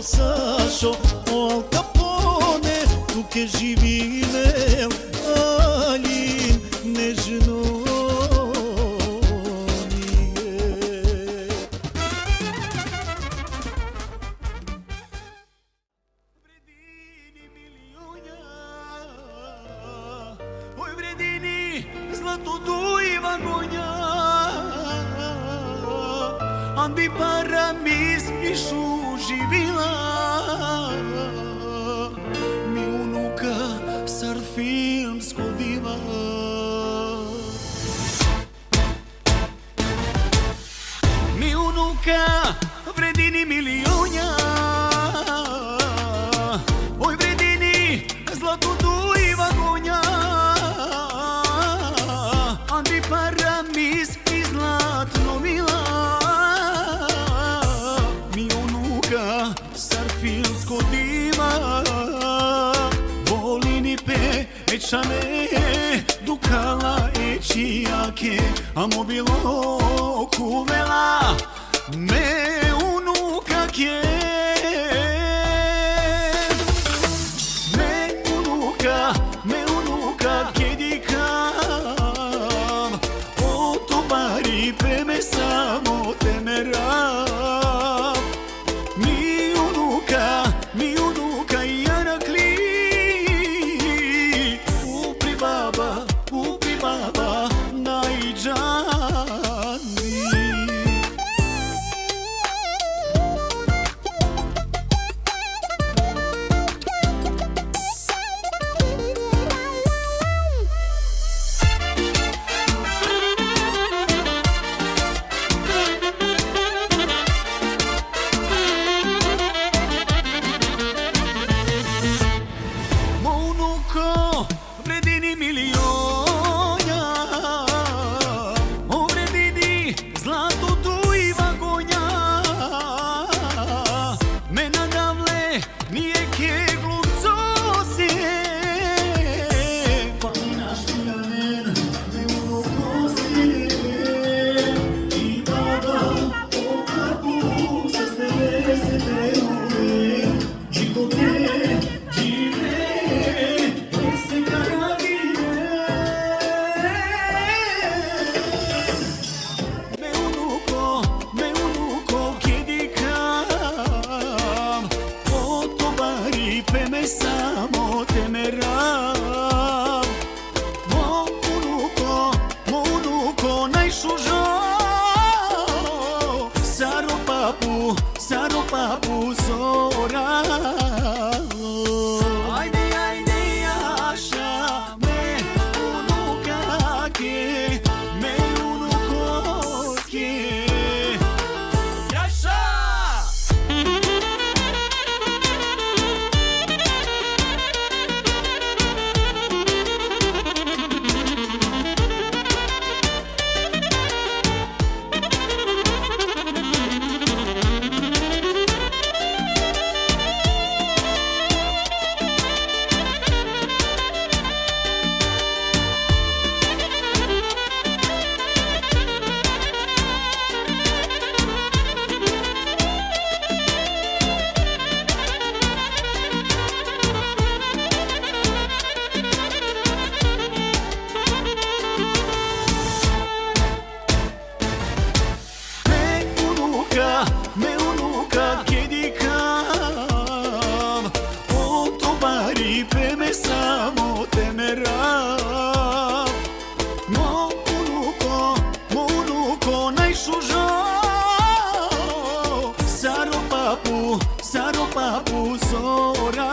Sašo, o Al Capone, tu che živine, Alin nežno nije. Vredini milijuna, oj vredini zlato duiva gonja, andi para mis mišu živila, mi unuka sar filmsko diva. Mi unuka vredini milijuna, oj vredini zlato duiva gonja, andi para mis i zlatno mila. Sar filmsko diva, volini pe ečane, dukala ečijake, a mobilo kuvela, me unuka kje. Me unuka kedikav, o to bari pe me samo temerav. Mi unuka Irakli, upri baba najđani. saro papu sora. Haide, haide, așa, me unu cache, me unu coche. E așa! Meunuca chedicam Octobari pe mesa mo temeram Mounuco n-ai șujo Saro papu sora